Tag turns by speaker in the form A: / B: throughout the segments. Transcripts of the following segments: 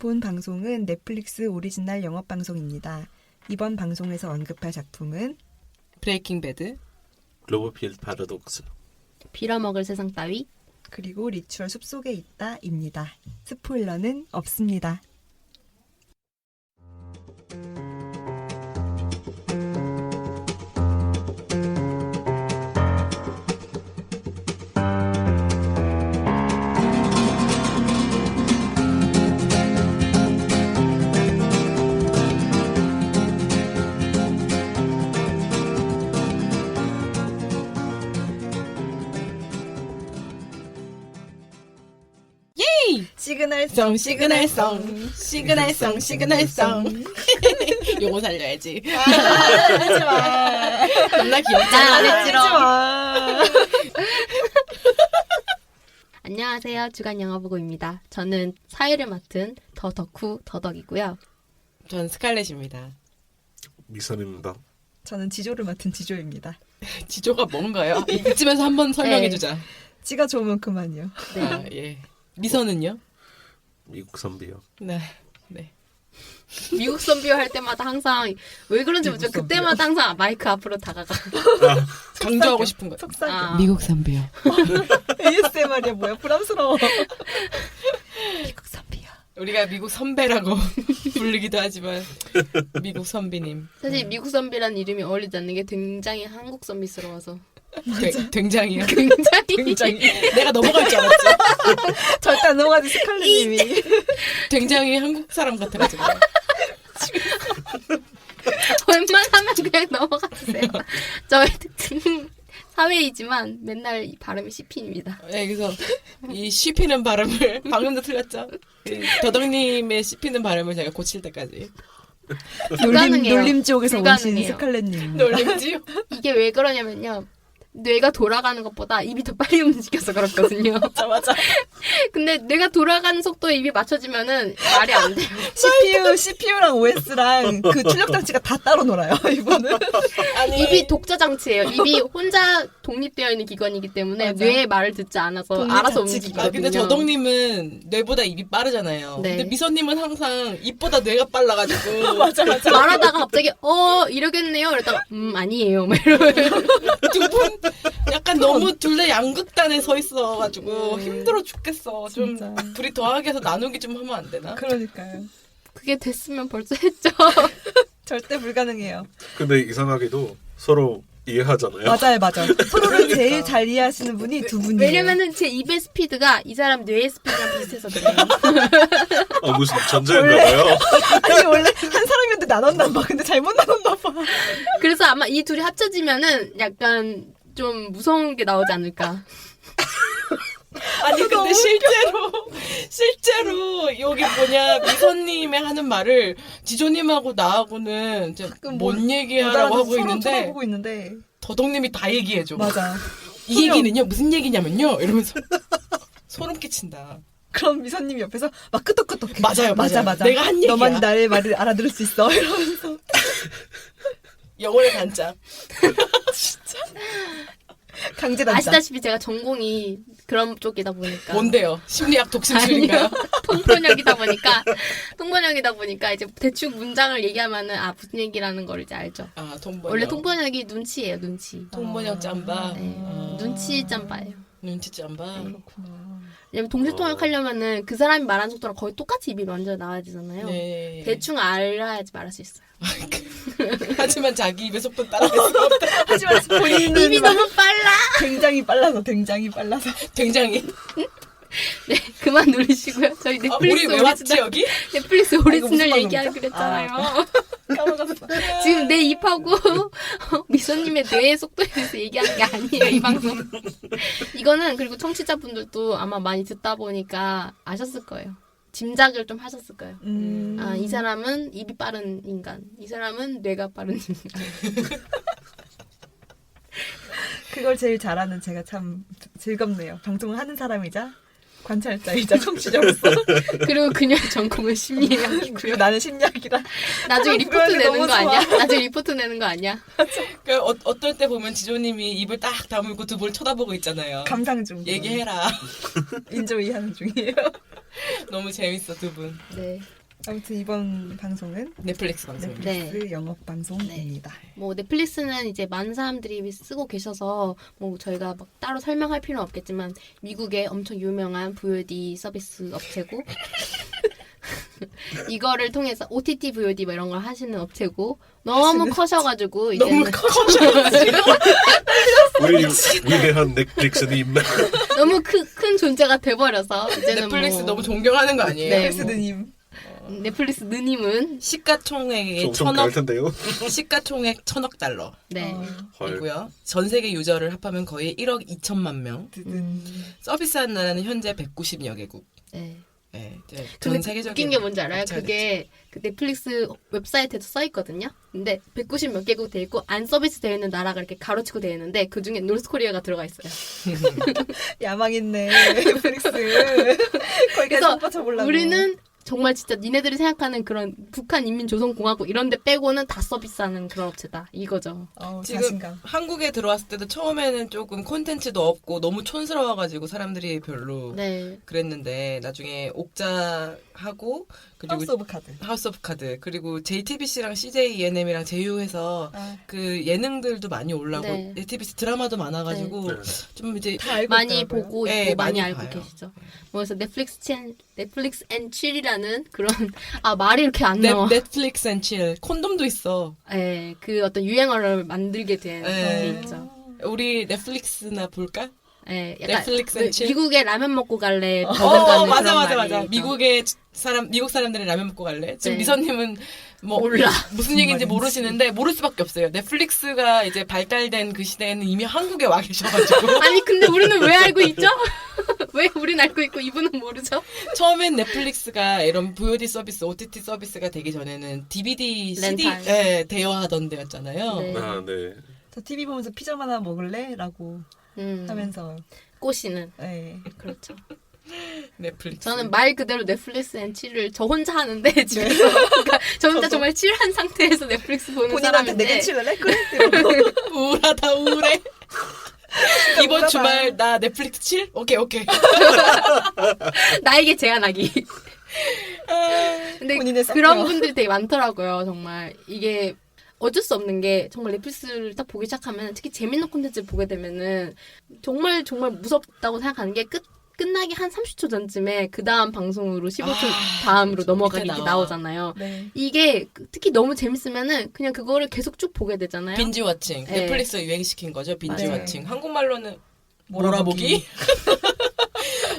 A: 본 방송은 넷플릭스 오리지널 영업 방송입니다. 이번 방송에서 언급할 작품은
B: 브레이킹 배드,
C: 클로버필드 파라독스,
D: 빌어먹을 세상 따위,
A: 그리고 리추얼 숲속에 있다입니다. 스포일러는 없습니다. 시그널송
B: 시그널송. 요거 살려야지.
A: 하지 마.
B: 겁나 귀엽잖아.
A: 하지 마.
D: 안녕하세요. 주간 영화보고입니다. 저는 사회를 맡은 더 덕후 더덕이고요.
B: 전 스칼렛입니다.
C: 미선입니다.
A: 저는 지조를 맡은 지조입니다.
B: 지조가 뭔가요? 이쯤에서 한번 설명해주자.
A: 지가 좋으면 그만이요.
D: 네.
B: 아, 예. 미선은요?
C: 미국 선비요.
B: 네.
D: 미국 선비어 할 때마다 항상 왜 그런지 모르죠. 그때마다 항상 마이크 앞으로 다가가.
B: 강조하고 싶은 거.
A: 속삭여.
D: 아.
B: 미국 선비요.
A: ASMR이야 뭐야 부담스러워. 미국 선비야.
B: 우리가 미국 선배라고 부르기도 하지만 미국 선비님.
D: 사실 미국 선비라는 이름이 어울리지 않는 게 굉장히 한국 선비스러워서.
B: 굉장히요.
D: 굉장히.
B: 내가 넘어갈 줄 알았지.
A: 절대 안 넘어가지 스칼렛님이.
B: 굉장히 한국 사람 같아가지고.
D: 웬만하면 그냥 넘어가주세요. 저의 특징 사회이지만 맨날 이 발음이 씹힙니다.
B: 네, 그래서 이 씹히는 발음을 방금도 틀렸죠. 더덕님의 씹히는 발음을 제가 고칠 때까지.
D: 불가능해요.
A: 놀림 지옥에서 오신
D: 불가능해요.
A: 스칼렛님.
B: 놀림지요?
D: 이게 왜 그러냐면요. 뇌가 돌아가는 것보다 입이 더 빨리 움직여서 그렇거든요.
A: 맞아.
D: 근데 뇌가 돌아가는 속도에 입이 맞춰지면은 말이 안 돼요.
A: CPU랑 OS랑 그 출력 장치가 다 따로 놀아요. 이번은.
B: 아니,
D: 입이 독자 장치예요. 입이 혼자 독립되어 있는 기관이기 때문에
A: 맞아.
D: 뇌의 말을 듣지 않아서
A: 독립
D: 알아서
A: 자치
D: 움직이거든요.
B: 아, 근데 더덕님은 뇌보다 입이 빠르잖아요.
D: 네.
B: 근데 미선님은 항상 입보다 뇌가 빨라가지고.
A: 맞아.
D: 말하다가 갑자기 이러겠네요. 이러다가 아니에요. 막 이러면
B: 두 분 약간 너무 둘 다 양극단에 서 있어가지고 힘들어 죽겠어. 좀
A: 진짜.
B: 둘이 더하기 해서 나누기 좀 하면 안 되나?
A: 그러니까요.
D: 그게 됐으면 벌써 했죠.
A: 절대 불가능해요.
C: 근데 이상하게도 서로 이해하잖아요.
A: 맞아요. 서로를 제일 잘 이해하시는 분이 두 분이에요.
D: 왜냐면은 제 입의 스피드가 이 사람 뇌의 스피드랑 비슷해서 그래요.
C: 무슨 전쟁인가봐요.
A: 아니 원래 한 사람이었는데 나눴나 봐. 근데 잘못 나눴나 봐.
D: 그래서 아마 이 둘이 합쳐지면은 약간 좀 무서운 게 나오지 않을까.
B: 아니 근데 실제로 여기 미선님의 하는 말을 지조님하고 나하고는 이제 뭔 얘기하라고 하고
A: 서로
B: 있는데
A: 쳐다보고 있는데
B: 더덕님이 다 얘기해줘.
A: 맞아.
B: 이 얘기는요 무슨 얘기냐면요 이러면서 소름 끼친다.
A: 그럼 미선님이 옆에서 막 끄덕끄덕.
B: 맞아요. 내가 한 얘기야.
A: 너만 나의 말을 알아들을 수 있어. 이러면서
B: 영혼의 단짝.
A: 강제 단자.
D: 아시다시피 제가 전공이 그런 쪽이다 보니까.
B: 뭔데요? 심리학 독심술인가요?
D: 아니요. 통번역이다 보니까 이제 대충 문장을 얘기하면은 무슨 얘기라는 걸 이제 알죠.
B: 아 통번역.
D: 원래 통번역이 눈치예요, 눈치.
B: 통번역 짬바.
D: 네. 눈치 짬바예요.
B: 눈치 짬바.
A: 그렇구나.
D: 왜냐면 동시통역 하려면은 그 사람이 말하는 속도랑 거의 똑같이 입이 먼저 나와야 되잖아요.
B: 네.
D: 대충 알아야지 말할 수 있어요.
B: 하지만 자기 입의 속도 따라갈 수가 없다.
A: 하지만 본인은
D: 입이
A: 막
D: 너무 빨라.
A: 굉장히 빨라서.
B: 굉장히.
D: 네, 그만 누르시고요. 저희
B: 우리
D: 넷플릭스
B: 왜 왔지 여기?
D: 넷플릭스
A: 무슨
D: 오리지널 얘기하기로
A: 방송이죠?
D: 했잖아요.
A: 까먹었어.
D: 지금 내 입하고 미소님의 뇌의 속도에 대해서 얘기하는 게 아니에요, 이 방송. 이거는 그리고 청취자분들도 아마 많이 듣다 보니까 아셨을 거예요. 짐작을 좀 하셨을 거예요. 이 사람은 입이 빠른 인간. 이 사람은 뇌가 빠른 인간.
A: 그걸 제일 잘하는 제가 참 즐겁네요. 방송을 하는 사람이자 관찰자이자 청취자로서.
D: 그리고 그녀의 전공은 심리학이고요.
A: 그리고 나는 심리학이라.
D: 나중에 리포트
A: 그러기
D: 내는
A: 너무
D: 거 아니야?
A: 좋아.
D: 나중에 리포트 내는 거 아니야?
B: 그 어떨 때 보면 지조님이 입을 딱 다물고 두 분을 쳐다보고 있잖아요.
A: 감상 중.
B: 얘기해라.
A: 인조이 하는 중이에요.
B: 너무 재밌어 두 분.
D: 네.
A: 아무튼 이번 방송은
B: 넷플릭스 방송입니다.
A: 넷플릭스 영업 방송입니다.
D: 뭐 넷플릭스는 이제 많은 사람들이 쓰고 계셔서 뭐 저희가 막 따로 설명할 필요는 없겠지만 미국의 엄청 유명한 VOD 서비스 업체고 이거를 통해서 OTT VOD 뭐 이런 걸 하시는 업체고 너무 커셔가지고 이제는
B: 너무 커져가지고
C: 우리 위대한 넷플릭스님.
D: 너무 큰 존재가 돼버려서 이제는
B: 넷플릭스
D: 뭐
B: 너무 존경하는 거 아니에요?
D: 네.
A: 넷플릭스님
D: 넷플릭스 느님은
B: 시가총액이
C: 좀 다를
B: 1,000억
C: 텐데요.
B: 시가총액 1,000억 달러.
D: 네.
C: 헐.
B: 이고요. 전 세계 유저를 합하면 거의 1억 2천만 명. 서비스하는 나라는 현재 190여 개국.
D: 네.
B: 네, 이제
D: 근데
B: 전 세계적인
D: 웃긴 게 뭔지 알아요?
B: 업체가
D: 그게 그 넷플릭스 웹사이트에도 써 있거든요. 근데 190 몇 개국 돼 있고 안 서비스 되어 있는 나라가 이렇게 가로치고 되어 있는데 그 중에 노스코리아가 들어가 있어요.
A: 야망 있네 넷플릭스. 거기까지
D: 그래서
A: 뻗쳐보려고.
D: 우리는 정말 진짜 니네들이 생각하는 그런 북한 인민조선공화국 이런 데 빼고는 다 서비스하는 그런 업체다. 이거죠.
B: 지금
A: 자신감.
B: 한국에 들어왔을 때도 처음에는 조금 콘텐츠도 없고 너무 촌스러워가지고 사람들이 별로
D: 네.
B: 그랬는데 나중에 옥자하고 그리고
A: 하우스 오브 카드.
B: 하우스 오브 카드 그리고 JTBC랑 CJ ENM이랑 제휴해서 그 예능들도 많이 올라오고
D: 네.
B: JTBC 드라마도 많아가지고
C: 네.
B: 좀 이제
A: 다 알고
D: 많이
A: 있더라고요.
D: 보고 있고
B: 네,
D: 많이
B: 많이
D: 알고
B: 봐요.
D: 계시죠. 뭐 그래서 넷플릭스 앤 칠이라는 그런 말이 이렇게 안 나와.
B: 넷플릭스 앤 칠 콘돔도 있어.
D: 네, 그 어떤 유행어를 만들게 된
B: 네.
D: 그런 게 있죠.
B: 우리 넷플릭스나 볼까?
D: 네, 약간
B: 넷플릭스 앤 칠?
D: 미국에 라면 먹고 갈래 버전가는
B: 맞아. 미국 사람들이 라면 먹고 갈래? 지금
D: 네.
B: 미선님은 뭐
D: 몰라.
B: 무슨 얘기인지
A: 말인지.
B: 모르시는데 모를 수밖에 없어요. 넷플릭스가 이제 발달된 그 시대에는 이미 한국에 와 계셔가지고
D: 아니 근데 우리는 왜 알고 있죠? 왜 우린 알고 있고 이분은 모르죠?
B: 처음엔 넷플릭스가 이런 VOD 서비스, OTT 서비스가 되기 전에는 DVD, CD
D: 렌탈.
B: 예, 대여하던 데였잖아요.
D: 네.
C: 아, 네.
A: 저 TV 보면서 피자 하나 먹을래? 라고 하면서
D: 꼬시는
A: 네.
D: 그렇죠.
B: 넷플릭스.
D: 저는 말 그대로 넷플릭스 앤 칠을 저 혼자 하는데 집에서 그러니까 저 혼자 정말 칠한 상태에서 넷플릭스 보는
A: 본인한테
D: 사람인데
A: 내게 칠래? 그래? 이러고.
B: 우울하다 우울해. 이번
A: 우울하다.
B: 주말 나 넷플릭스 7? 오케이.
D: 나에게 제안하기. 근데
A: 본인의
D: 그런
A: 성격.
D: 분들이 되게 많더라고요. 정말 이게 어쩔 수 없는 게 정말 넷플릭스를 딱 보기 시작하면 특히 재밌는 콘텐츠를 보게 되면은 정말 무섭다고 생각하는 게 끝나기 한 30초 전쯤에 그 다음 방송으로 15초 다음으로
B: 그렇죠.
D: 넘어가기
B: 밑에
D: 이렇게
B: 나와.
D: 나오잖아요.
A: 네.
D: 이게 특히 너무 재밌으면은 그냥 그거를 계속 쭉 보게 되잖아요.
B: 빈지 워칭.
D: 네.
B: 넷플릭스 유행시킨 거죠. 빈지
A: 맞아요.
B: 워칭. 한국말로는
A: 몰아보기.
B: 몰아보기?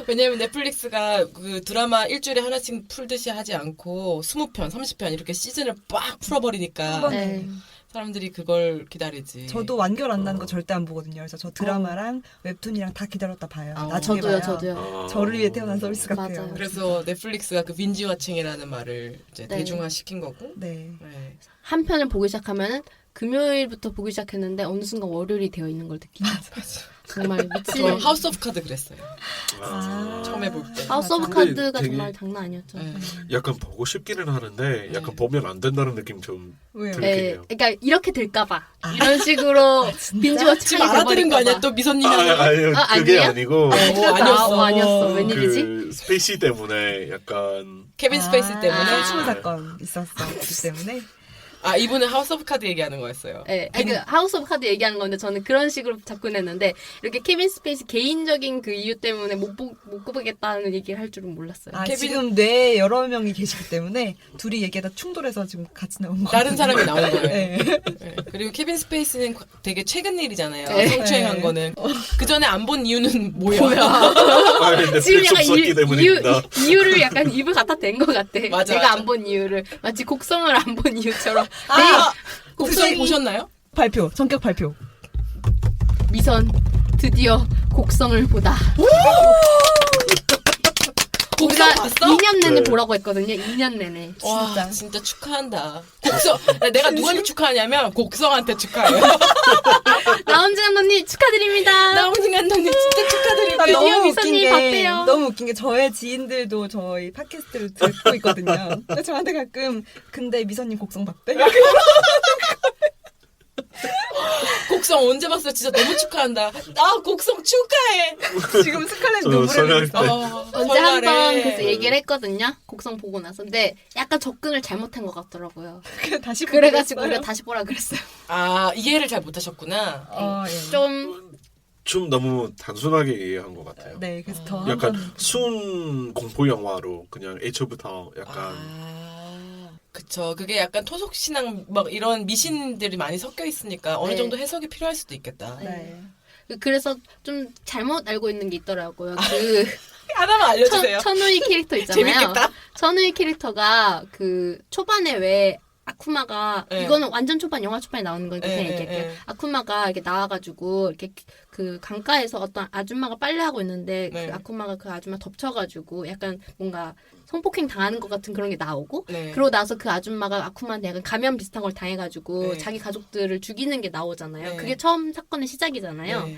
B: 왜냐면 넷플릭스가 그 드라마 일주일에 하나씩 풀듯이 하지 않고 20편, 30편 이렇게 시즌을 빡 풀어버리니까
A: 한 번에.
D: 네.
B: 사람들이 그걸 기다리지.
A: 저도 완결 안 나는 거 절대 안 보거든요. 그래서 저 드라마랑 웹툰이랑 다 기다렸다 봐요.
B: 아,
A: 나중에 봐요.
D: 저도요.
C: 아.
A: 저를 위해 태어난 서비스 같아요.
D: 맞아요.
B: 그래서 넷플릭스가 그 빈지 워칭이라는 말을 이제
D: 네.
B: 대중화시킨 거고.
A: 네.
B: 네.
D: 한 편을 보기 시작하면은 금요일부터 보기 시작했는데 어느 순간 월요일이 되어 있는 걸 느끼죠. 정말
B: 저
D: 미치는
B: 하우스 오브 카드 그랬어요.
C: 아.
B: 처음 해볼 때.
D: 하우스 오브
A: 맞아.
D: 카드가
C: 되게-
D: 정말 장난 아니었죠.
B: 네.
C: 약간 보고 싶기는 하는데 약간
B: 네.
C: 보면 안 된다는 느낌 좀
A: 왜요?
C: 들-
D: 네,
C: 그렇겠네요.
D: 그러니까 이렇게 될까봐 이런 식으로 빈지 워칭
B: 지금 알아들은 거 아니야? 또 미선님이 하는 거?
C: 아니요
D: 아,
C: 그게
D: 아니에요?
C: 아니고
B: 아니었어.
D: 아니었어. 웬일이지?
C: 그 스페이시 때문에 약간
B: 케빈 스페이스 때문에.
A: 춤추는 사건 있었었기 때문에.
B: 아, 이분은 하우스 오브 카드 얘기하는 거였어요.
D: 네, 아니, 그 하우스 오브 카드 얘기하는 건데 저는 그런 식으로 접근했는데 이렇게 케빈 스페이스 개인적인 그 이유 때문에 못 보겠다는 얘기를 할 줄은 몰랐어요.
A: 아,
B: 케빈-
A: 지금 뇌에 여러 명이 계시기 때문에 둘이 얘기하다 충돌해서 지금 같이 나온 거
B: 다른 사람이 나온 거예요.
A: 네.
B: 네. 그리고 케빈 스페이스는 되게 최근 일이잖아요.
D: 네.
B: 성추행한
A: 네.
B: 거는. 그 전에 안 본 이유는 뭐야?
C: 아,
D: 지금
C: 넷플릭스
D: 약간
C: 없었기 때문입니다.
D: 이유를 약간 입을 갖다 댄 것 같아.
B: 맞아,
D: 내가
B: 맞아.
D: 안 본 이유를 마치 곡성을 안 본 이유처럼.
B: 아, 곡성
A: 갑자기-
B: 보셨나요?
A: 발표, 전격 발표.
D: 미선 드디어 곡성을 보다.
B: 곡성
D: 우리가
B: 봤어?
D: 2년 내내
C: 네.
D: 보라고 했거든요. 2년 내내.
B: 와,
A: 진짜.
B: 진짜 축하한다. 곡성. 내가 누구한테 축하하냐면 곡성한테 축하해요.
D: 나온진 감독님 축하드립니다.
B: 나훈이 감독님 진짜
A: 나
B: 축하드릴게요.
D: 드디어
A: 너무
D: 미선님이
A: 웃긴 게
D: 봤대요.
A: 너무 웃긴 게 저의 지인들도 저희 팟캐스트를 듣고 있거든요. 근데 저한테 가끔 근데 미선님 곡성 봤대?
B: 곡성 언제 봤어요? 진짜 너무 축하한다. 나 곡성 축하해.
A: 지금 스칼렛
C: 저
A: 눈물을
C: 설날
A: 흘렸어.
D: 언제 한 번 그래서 얘기를 했거든요. 곡성 보고 나서. 근데 약간 접근을 잘못한 것 같더라고요.
A: 그냥 다시
D: 그래가지고
A: 보냈어요.
D: 우리가 다시 보라 그랬어요.
B: 아, 이해를 잘 못하셨구나.
A: 예.
D: 좀
C: 너무 단순하게 이해한 것 같아요.
A: 네, 그래서 더
C: 약간
A: 한번
C: 순 공포 영화로 그냥 애초부터 약간
B: 그쵸. 그게 약간 토속신앙 막 이런 미신들이 많이 섞여 있으니까 어느
D: 네.
B: 정도 해석이 필요할 수도 있겠다.
A: 네.
D: 그래서 좀 잘못 알고 있는 게 있더라고요. 그
B: 하나만 알려주세요.
D: 천우희 캐릭터 있잖아요.
B: 재밌겠다.
D: 천우희 캐릭터가 그 초반에 왜 아쿠마가
B: 네.
D: 이거는 완전 초반 영화 초반에 나오는 거니까
B: 네,
D: 그냥
B: 네,
D: 얘기할게요.
B: 네.
D: 아쿠마가 이렇게 나와가지고 이렇게 그 강가에서 어떤 아줌마가 빨래하고 있는데
B: 네.
D: 그 아쿠마가 그 아줌마 덮쳐가지고 약간 뭔가 성폭행 당하는 것 같은 그런 게 나오고
B: 네.
D: 그러고 나서 그 아줌마가 아쿠마한테 약간 감염 비슷한 걸 당해가지고
B: 네.
D: 자기 가족들을 죽이는 게 나오잖아요.
B: 네.
D: 그게 처음 사건의 시작이잖아요.
B: 네.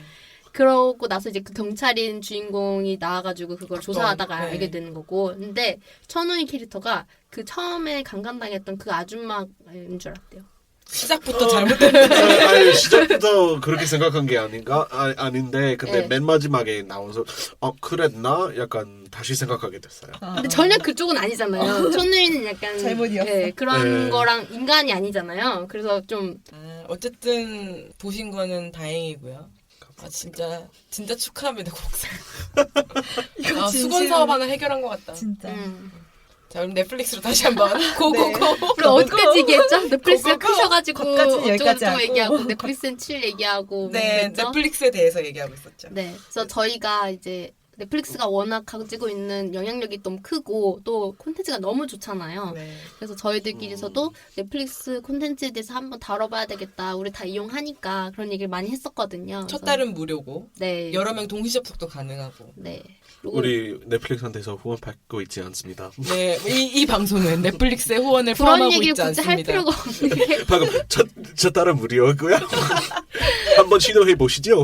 D: 그러고 나서 이제 그 경찰인 주인공이 나와가지고 그걸 조사하다가
B: 네.
D: 알게 되는 거고. 근데 천우희 캐릭터가 그 처음에 강간당했던 그 아줌마인 줄 알았대요.
B: 시작부터 잘못된.
C: 아니, 시작부터 그렇게 생각한 게 아닌가? 아닌데 근데
D: 네.
C: 맨 마지막에 나와서 그랬나? 약간 다시 생각하게 됐어요.
D: 근데 전혀 그쪽은 아니잖아요. 천우희는 약간
A: 잘못이었어.
D: 네, 그런
C: 네.
D: 거랑 인간이 아니잖아요. 그래서 좀
B: 어쨌든 보신 거는 다행이고요. 아, 진짜 축하합니다, 곡성.
A: 이거
B: 수건 사업 하나 해결한 것 같다.
A: 진짜.
B: 자, 그럼 넷플릭스로 다시 한번 고고고.
D: 우리 어디까지 얘기했죠? 넷플릭스가
B: 그거,
D: 크셔가지고
A: 거기까지는 여기까지
D: 어쩌고
A: 하고.
D: 얘기하고 넷플릭스는 7 얘기하고
B: 네,
D: 그랬죠?
B: 넷플릭스에 대해서 얘기하고 있었죠.
D: 네, 그래서 저희가 이제 넷플릭스가 워낙 가지고 있는 영향력이 너무 크고 또 콘텐츠가 너무 좋잖아요.
B: 네.
D: 그래서 저희들끼리서도 넷플릭스 콘텐츠에 대해서 한번 다뤄봐야 되겠다. 우리 다 이용하니까 그런 얘기를 많이 했었거든요.
B: 첫
D: 그래서
B: 달은 무료고
D: 네,
B: 여러 명 동시 접속도 가능하고.
D: 네. 그리고
C: 우리 넷플릭스한테서 후원 받고 있지 않습니다.
B: 네, 이 방송은 넷플릭스의 후원을
D: 그런
B: 포함하고
D: 얘기를
B: 있지
D: 굳이 할
B: 않습니다.
D: 필요가 없는데
C: 방금 저 딸은 무료고요. 한번 시도해 보시죠.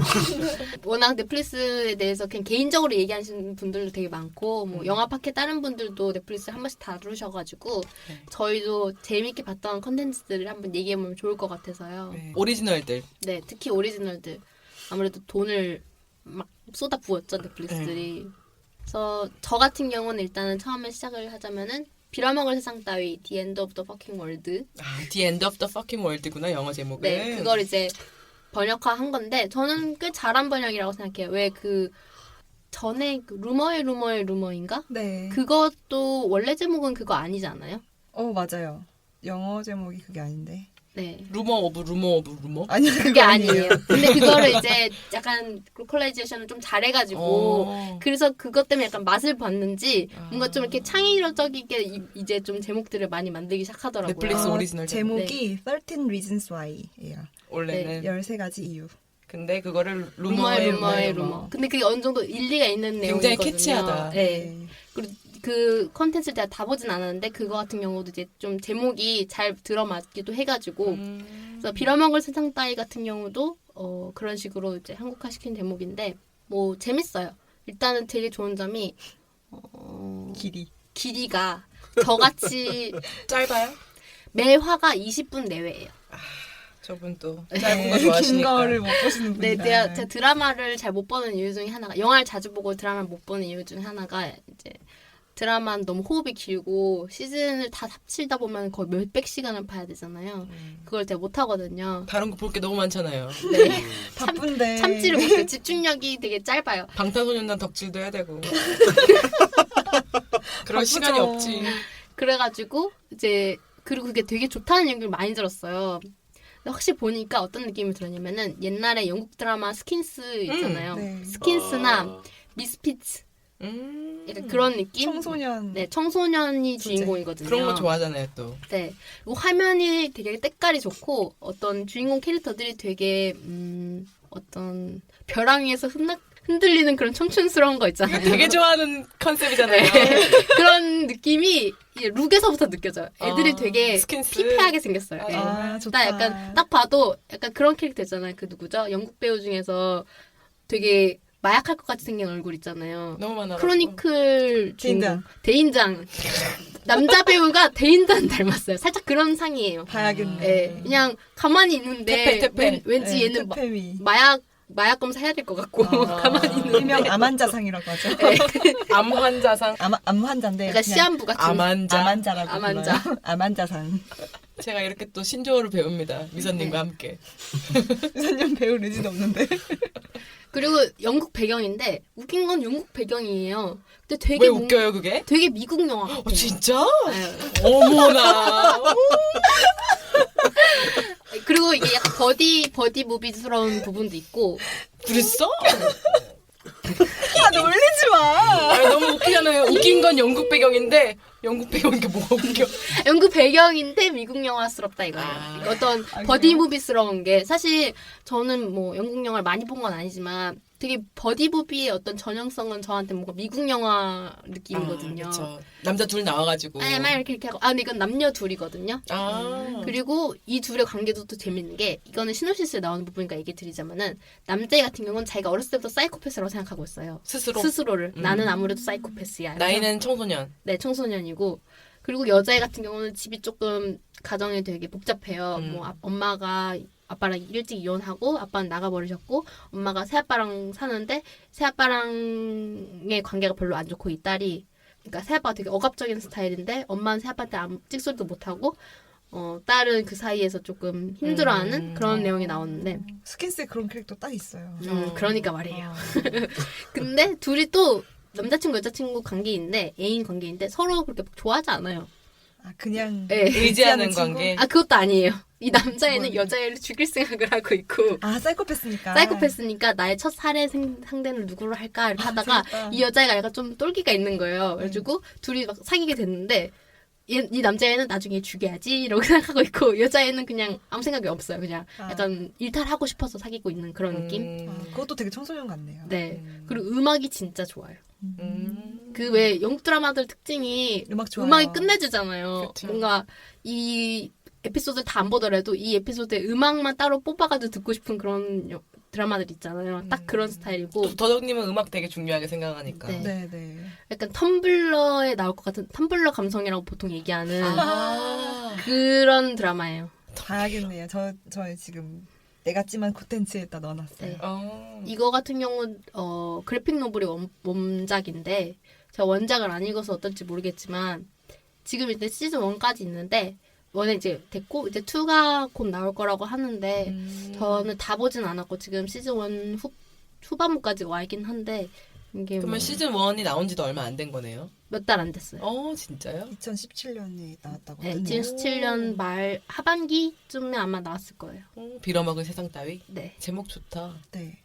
D: 워낙 넷플릭스에 대해서 그냥 개인적으로 얘기하시는 분들도 되게 많고 뭐 영화 파케 다른 분들도 넷플릭스 한 번씩 다루셔가지고
B: 네.
D: 저희도 재밌게 봤던 컨텐츠들을 한번 얘기해보면 좋을 것 같아서요.
B: 네. 오리지널들.
D: 네, 특히 오리지널들 아무래도 돈을 막 쏟아 부었죠 넷플릭스들이. 그래서 저 같은 경우는 일단은 처음에 시작을 하자면은 빌어먹을 세상 따위 The End of the Fucking World.
B: The End of the Fucking World구나 영어 제목은.
D: 네, 그걸 이제 번역화한 건데 저는 꽤 잘한 번역이라고 생각해요. 왜 그 전에 그 루머의 루머인가?
A: 네.
D: 그것도 원래 제목은 그거 아니잖아요.
A: 맞아요. 영어 제목이 그게 아닌데.
D: 네.
B: 루머 오브 루머.
A: 아니요,
D: 그게 아니에요. 근데 그거를 이제 약간 로컬라이제이션을 좀 잘해가지고 그래서 그것 때문에 약간 맛을 봤는지 뭔가 좀 이렇게 창의적이게 이제 좀 제목들을 많이 만들기 시작하더라고요.
B: 넷플릭스 오리지널
A: 제목이 13 Reasons Why예요.
B: 원래는.
A: 13가지 이유.
B: 근데 그거를
D: 루머의
B: 루머의
D: 루머. 근데 그게 어느 정도 일리가 있는 내용이거든요.
B: 굉장히 캐치하다.
D: 네. 그리고 그 컨텐츠를 제가 다 보진 않았는데 그거 같은 경우도 이제 좀 제목이 잘 들어맞기도 해가지고 그래서 빌어먹을 세상 따위 같은 경우도 그런 식으로 이제 한국화 시킨 제목인데 뭐 재밌어요. 일단은 되게 좋은 점이 길이가 저같이
B: 짧아요?
D: 매 화가 20분 내외예요.
B: 저분 또
A: 네,
B: 짧은 거
A: 긴
B: 좋아하시니까.
A: 거를 못 보시는
D: 네,
A: 분이라.
D: 제가 드라마를 잘 못 보는 이유 중에 하나가 영화를 자주 보고 드라마를 못 보는 이유 중에 하나가 이제 드라마는 너무 호흡이 길고 시즌을 다 합치다 보면 거의 몇백 시간을 봐야 되잖아요. 그걸 제가 못 하거든요.
B: 다른 거 볼 게 너무 많잖아요.
D: 네.
A: 바쁜데.
D: 참지를 못해요. 집중력이 되게 짧아요.
B: 방탄소년단 덕질도 해야 되고. 그럴
A: 바쁘죠.
B: 시간이 없지.
D: 그래가지고 이제 그리고 그게 되게 좋다는 얘기를 많이 들었어요. 혹시 보니까 어떤 느낌이 들었냐면은 옛날에 영국 드라마 스킨스 있잖아요.
A: 네.
D: 스킨스나 미스피츠 약간 그런 느낌?
A: 청소년.
D: 네, 청소년이
A: 소재.
D: 주인공이거든요.
B: 그런 거 좋아하잖아요, 또.
D: 네. 그리고 화면이 되게 때깔이 좋고 어떤 주인공 캐릭터들이 되게 어떤 벼랑 위에서 흔들리는 그런 청춘스러운 거 있잖아요.
B: 되게 좋아하는 컨셉이잖아요.
D: 네. 그런 느낌이 이제 룩에서부터 느껴져요. 애들이 되게
B: 스킨스.
D: 피폐하게 생겼어요. 네.
A: 좋다.
D: 나 약간 딱 봐도 약간 그런 캐릭터 있잖아요. 그 누구죠? 영국 배우 중에서 되게 마약할 것 같이 생긴 얼굴 있잖아요.
B: 너무 많아.
D: 크로니클 주인공. 대인장. 남자 배우가 대인단 닮았어요. 살짝 그런 상이에요.
A: 봐야겠네.
D: 예, 그냥 가만히 있는데
B: 태페.
D: 왠지
A: 네,
D: 얘는
A: 태페미.
D: 마약 검사 해야 될 것 같고
A: 아,
D: 가만히 있는
A: 일명 암환자상이라고 하죠.
B: 암 환자상.
A: 암 환자인데
D: 그러니까
A: 그냥
D: 시한부 같은
B: 암환자.
A: 암환자라고
D: 암환자.
A: 불러요. 암환자상.
B: 제가 이렇게 또 신조어를 배웁니다. 미선님과 함께.
A: 유선년 배울 의지도 없는데.
D: 그리고 영국 배경인데 웃긴 건 영국 배경이에요. 근데 되게
B: 왜 웃겨요 그게?
D: 되게 미국 영화 같아요.
B: 진짜?
D: 네.
B: 어머나.
D: 그리고 이게 약간 버디 무비스러운 부분도 있고
B: 그랬어?
A: 아 놀리지 마.
B: 아니, 너무 웃기잖아요. 웃긴 건 영국 배경인데 영국 배경인 게 뭐가 웃겨?
D: 영국 배경인데 미국 영화스럽다 이거예요.
B: 아.
D: 어떤
A: 아,
D: 버디
A: 그래요?
D: 무비스러운 게 사실 저는 뭐 영국 영화를 많이 본 건 아니지만 되게 버디 무비의 어떤 전형성은 저한테 뭔가 미국 영화 느낌이거든요.
B: 그쵸. 남자 둘 나와가지고.
D: 막 이렇게 하고 근데 이건 남녀 둘이거든요. 그리고 이 둘의 관계도 또 재밌는 게 이거는 시놉시스에 나오는 부분이니까 얘기 드리자면은 남자 같은 경우는 자기가 어렸을 때부터 사이코패스라고 생각하고 있어요. 스스로를 나는 아무래도 사이코패스야.
B: 나이는 청소년.
D: 네, 청소년이고. 그리고 여자애 같은 경우는 집이 조금 가정이 되게 복잡해요. 뭐 엄마가 아빠랑 일찍 이혼하고 아빠는 나가버리셨고 엄마가 새아빠랑 사는데 새아빠랑의 관계가 별로 안 좋고 이 딸이 그러니까 새아빠가 되게 억압적인 스타일인데 엄마는 새아빠한테 아무 찍소리도 못하고 딸은 그 사이에서 조금 힘들어하는 그런 내용이 나오는데
A: 스킨스에 그런 캐릭터 딱 있어요.
D: 그러니까 말이에요. 근데 둘이 또 남자친구 여자친구 관계인데 애인 관계인데 서로 그렇게 막 좋아하지 않아요.
A: 아 그냥
D: 네.
B: 의지하는
A: 친구?
B: 관계.
D: 그것도 아니에요. 이 남자애는
A: 뭐예요?
D: 여자애를 죽일 생각을 하고 있고
A: 아 사이코패스니까.
D: 사이코패스니까 나의 첫 살해 상대는 누구로 할까 이렇게 하다가
A: 재밌다.
D: 이 여자애가 약간 좀 똘끼가 있는 거예요. 그래가지고 둘이 막 사귀게 됐는데 이 남자애는 나중에 죽여야지 이러고 생각하고 있고 여자애는 그냥 아무 생각이 없어요. 그냥 약간 일탈하고 싶어서 사귀고 있는 그런 느낌.
A: 그것도 되게 청소년 같네요.
D: 네. 그리고 음악이 진짜 좋아요.
B: 음.
D: 그 왜 영국 드라마들 특징이
A: 음악 좋아요.
D: 음악이 끝내주잖아요.
B: 그쵸.
D: 뭔가 이 에피소드 다 안 보더라도 이 에피소드의 음악만 따로 뽑아가지고 듣고 싶은 그런 드라마들 있잖아요. 딱 그런 스타일이고
B: 더덕님은 음악 되게 중요하게 생각하니까.
D: 네.
A: 네네.
D: 약간 텀블러에 나올 것 같은 텀블러 감성이라고 보통 얘기하는
B: 아.
D: 그런 드라마예요.
A: 봐야겠네요. 저 지금 내가 찜한 콘텐츠에다 넣어놨어요.
D: 네.
B: 어.
D: 이거 같은 경우는 그래픽 노블이 원작인데 제가 원작을 안 읽어서 어떨지 모르겠지만 지금 이제 시즌 1까지 있는데 1은 이제 됐고 이제 2가 곧 나올 거라고 하는데 저는 다 보진 않았고 지금 시즌 1 후반부까지 와 있긴 한데 이게
B: 그러면 시즌 1이 나온 지도 얼마 안 된 거네요?
D: 몇 달 안 됐어요.
B: 진짜요?
A: 2017년에 나왔다고
D: 네,
A: 하더니
D: 2017년 말 하반기쯤에 아마 나왔을 거예요.
B: 빌어먹은 세상 따위?
D: 네.
B: 제목 좋다.
A: 네.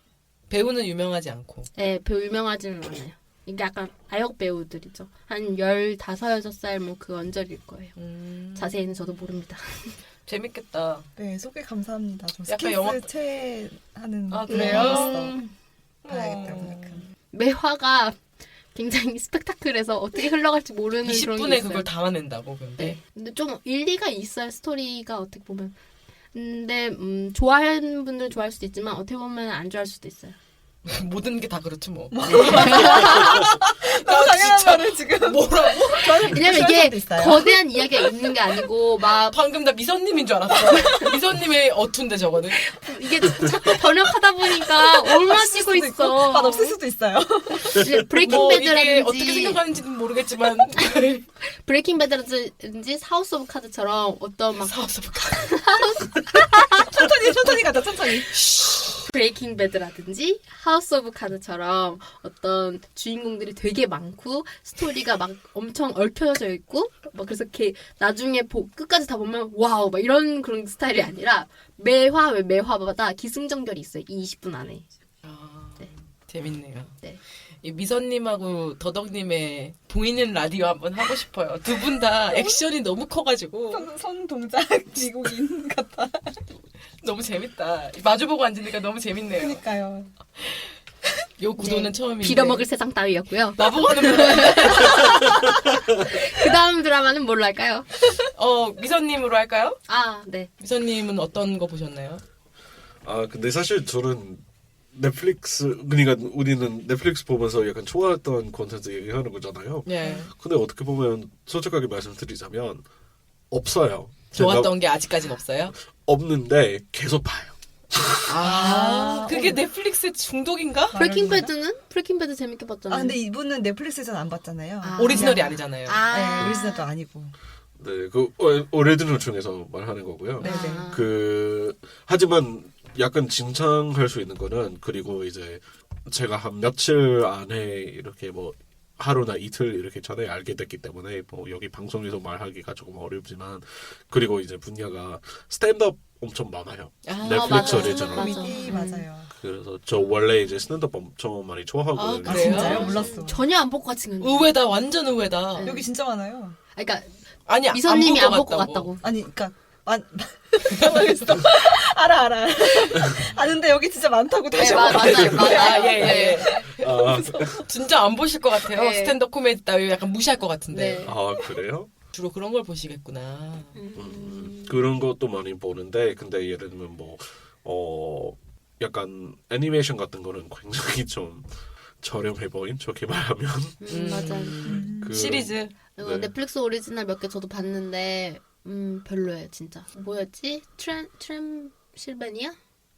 B: 배우는 유명하지 않고.
D: 네, 배우 유명하지는 않아요. 이게 약간 아역 배우들이죠. 한 15, 16살 뭐 그 언저리일 거예요. 자세히는 저도 모릅니다.
B: 재밌겠다.
A: 네, 소개 감사합니다. 저
B: 약간
A: 스킨스
B: 영화-
A: 체하는
B: 그래요?
A: 봐야겠다고 생각합니다.
D: 매화가 굉장히 스펙타클해서 어떻게 흘러갈지 모르는 그런 게
B: 20분에
D: 있어요.
B: 그걸 담아낸다고 근데.
D: 네. 근데 좀 일리가 있어요. 스토리가 어떻게 보면. 근데 좋아하는 분들은 좋아할 수도 있지만 어떻게 보면 안 좋아할 수도 있어요.
B: 모든 게 다 그렇지 뭐.
A: 너무 당연한 말을 지금
B: 뭐라고?
D: 왜냐면
A: 싫어할
D: 이게
A: 수도 있어요.
D: 거대한 이야기가 있는 게 아니고 막
B: 방금 나 미선님인 줄 알았어. 미선님의 어투인데 저거는.
D: 이게 자꾸 번역하다 보니까 옮아지고 있어.
A: 맛없을 수도 있어요.
D: 이제 브레이킹
B: 뭐 이게 어떻게
D: 배드라든지
B: 생각하는지는 모르겠지만
D: 브레이킹 배드라든지 하우스 오브 카드처럼 어떤 막
B: 사업사
A: 천천히 가자, 천천히.
D: 브레이킹 배드라든지 하우스 오브 카드처럼 어떤 주인공들이 되게 많고 스토리가 막 엄청 얽혀져 있고 막 그래서 이렇게 나중에 끝까지 다 보면 와우 막 이런 그런 스타일이 아니라 매화마다 기승전결이 있어요. 이 20분 안에. 네.
B: 재밌네요.
D: 네.
B: 이 미선님하고 더덕님의 보이는 라디오 한번 하고 싶어요. 두 분 다 액션이 너무 커가지고
A: 손 동작 미국인 같아.
B: 너무 재밌다. 마주보고 앉으니까 너무 재밌네요.
A: 그러니까요.
B: 요 구도는 처음인데.
D: 빌어먹을 세상 따위였고요.
B: 나보고 하는 거야.
D: 그 다음 드라마는 뭘로 할까요?
B: 미선님으로 할까요?
D: 네.
B: 미선님은 어떤 거 보셨나요?
C: 근데 사실 저는 넷플릭스 그러니까 우리는 넷플릭스 보면서 약간 좋아했던 콘텐츠 얘기하는 거잖아요.
B: 예.
C: 근데 어떻게 보면 솔직하게 말씀드리자면 없어요.
B: 좋았던 게 아직까지는 없어요?
C: 없는데 계속 봐요.
B: 그게 넷플릭스 중독인가?
D: 브레이킹 배드는? 브레이킹 배드 재밌게 봤잖아요.
A: 아 근데 이분은 넷플릭스에서는 안 봤잖아요.
D: 아.
B: 오리지널이 아니잖아요.
A: 네, 오리지널도 아니고.
C: 네, 그 오리지널 중에서 말하는 거고요.
A: 네네.
C: 하지만 약간 칭찬할 수 있는 거는 그리고 이제 제가 한 며칠 안에 이렇게 뭐 하루나 이틀 이렇게 전에 알게 됐기 때문에 뭐 여기 방송에서 말하기가 조금 어렵지만 그리고 이제 분야가 스탠드업 엄청 많아요. 넷플릭스
D: 맞아.
C: 오리지널.
D: 맞아.
A: 코미디 맞아요.
C: 그래서 저 원래 이제 스탠드업 엄청 많이 좋아하거든요.
B: 아,
A: 아
B: 그래요?
A: 진짜요? 몰랐어.
D: 전혀 안 볼 것 같은 건데.
B: 의외다. 완전 의외다.
A: 여기 진짜 많아요.
D: 그러니까
B: 아니
D: 미선님이 안 볼 것
B: 같다고.
D: 같다고.
A: 아니 그러니까 당황했어. 알아. 아는데 여기 진짜 많다고 다시
D: 네,
A: 한번
D: 맞아요.
A: 말해주세요.
B: 예.
C: 아,
B: 진짜 안 보실 것 같아요.
D: 네.
B: 스탠드업 코미디 따위 약간 무시할 것 같은데.
D: 네.
C: 아 그래요?
B: 주로 그런 걸 보시겠구나.
C: 그런 것도 많이 보는데 근데 예를 들면 약간 애니메이션 같은 거는 굉장히 좀 저렴해 보인 좋게 말하면
D: 맞아.
C: 그
B: 시리즈.
C: 네.
D: 넷플릭스 오리지널 몇 개 저도 봤는데 별로예요 진짜. 뭐였지? 트램실베니아?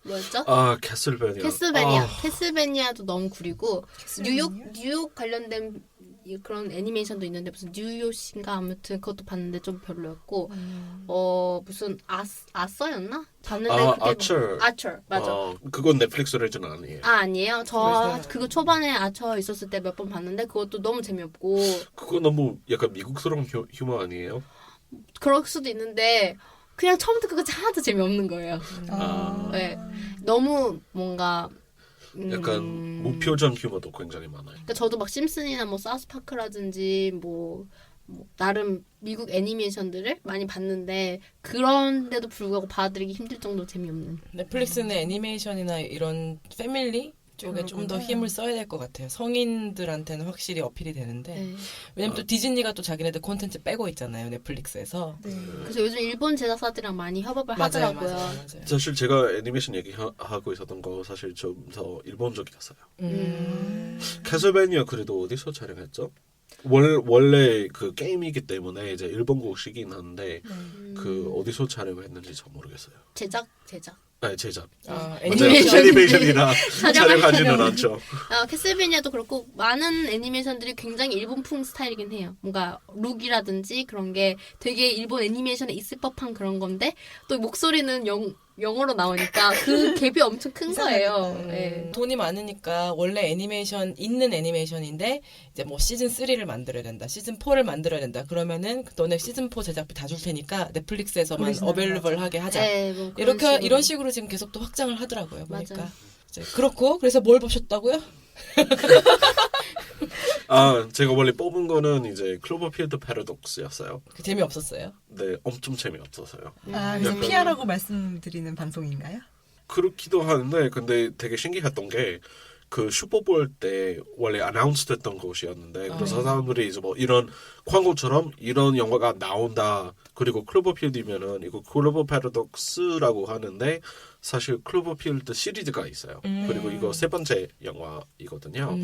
D: 뭐였죠?
C: 아 캐슬베니아
D: 캐슬베니아도 너무 구리고
A: 캐슬베니아?
D: 뉴욕 관련된 그런 애니메이션도 있는데 무슨 뉴욕인가 아무튼 그것도 봤는데 좀 별로였고 무슨 아서였나? 봤는데 그게 아처 맞아.
C: 그건 넷플릭스 오리지널 아니에요.
D: 아니에요. 저 그거 초반에 아처 있었을 때 몇 번 봤는데 그것도 너무 재미없고
C: 그거 너무 약간 미국스러운 휴머 아니에요?
D: 그럴 수도 있는데 그냥 처음부터 그거 하나도 재미없는 거예요. 네. 너무 뭔가
C: 약간 무표정 휴머도 굉장히 많아요.
D: 그러니까 저도 막 심슨이나 뭐 사우스파크라든지 뭐 나름 미국 애니메이션들을 많이 봤는데 그런데도 불구하고 받아들이기 힘들 정도로 재미없는.
B: 넷플릭스는 애니메이션이나 이런 패밀리 쪽에 좀 더 힘을 써야 될 것 같아요. 성인들한테는 확실히 어필이 되는데
D: 네.
B: 왜냐면 또 디즈니가 또 자기네들 콘텐츠 빼고 있잖아요. 넷플릭스에서.
A: 네.
D: 그래서 요즘 일본 제작사들이랑 많이 협업을 하더라고요.
B: 맞아요.
C: 사실 제가 애니메이션 얘기하고 있었던 거 사실 좀 더 일본적이었어요. 캐슬베니아 그래도 어디서 촬영했죠? 원래 그 게임이기 때문에 이제 일본국이긴 한데 그 어디서 촬영했는지 잘 모르겠어요.
D: 제작.
C: 아니 제작.
B: 아,
C: 애니메이션이라 촬영하지는 않죠.
D: 캐슬베니아도 그렇고 많은 애니메이션들이 굉장히 일본풍 스타일이긴 해요. 뭔가 룩이라든지 그런 게 되게 일본 애니메이션에 있을 법한 그런 건데 또 목소리는 영어로 나오니까 그 갭이 엄청 큰 거예요. 네.
B: 돈이 많으니까 원래 있는 애니메이션인데 이제 뭐 시즌 3를 만들어야 된다. 시즌 4를 만들어야 된다. 그러면은 너네 시즌 4 제작비 다 줄 테니까 넷플릭스에서만 어베일러블 하게 하자.
D: 네, 뭐 그런
B: 이런 식으로 지금 계속 또 확장을 하더라고요. 보니까.
D: 맞아요.
B: 이제 그렇고 그래서 뭘 보셨다고요?
C: 제가 원래 뽑은 거는 이제 클로버필드 패러독스였어요.
B: 재미없었어요?
C: 네, 엄청 재미없었어요.
A: 그래서
C: 약간-
A: 피하라고 말씀드리는 방송인가요?
C: 그렇기도 하는데 근데 되게 신기했던 게 그 슈퍼볼 때 원래 아나운스 됐던 것이었는데 그래서 사람들이 이제 뭐 이런 광고처럼 이런 영화가 나온다 그리고 클로버필드면은 이거 클로버 패러독스라고 하는데 사실 클로버필드 시리즈가 있어요. 그리고 이거 세 번째 영화이거든요.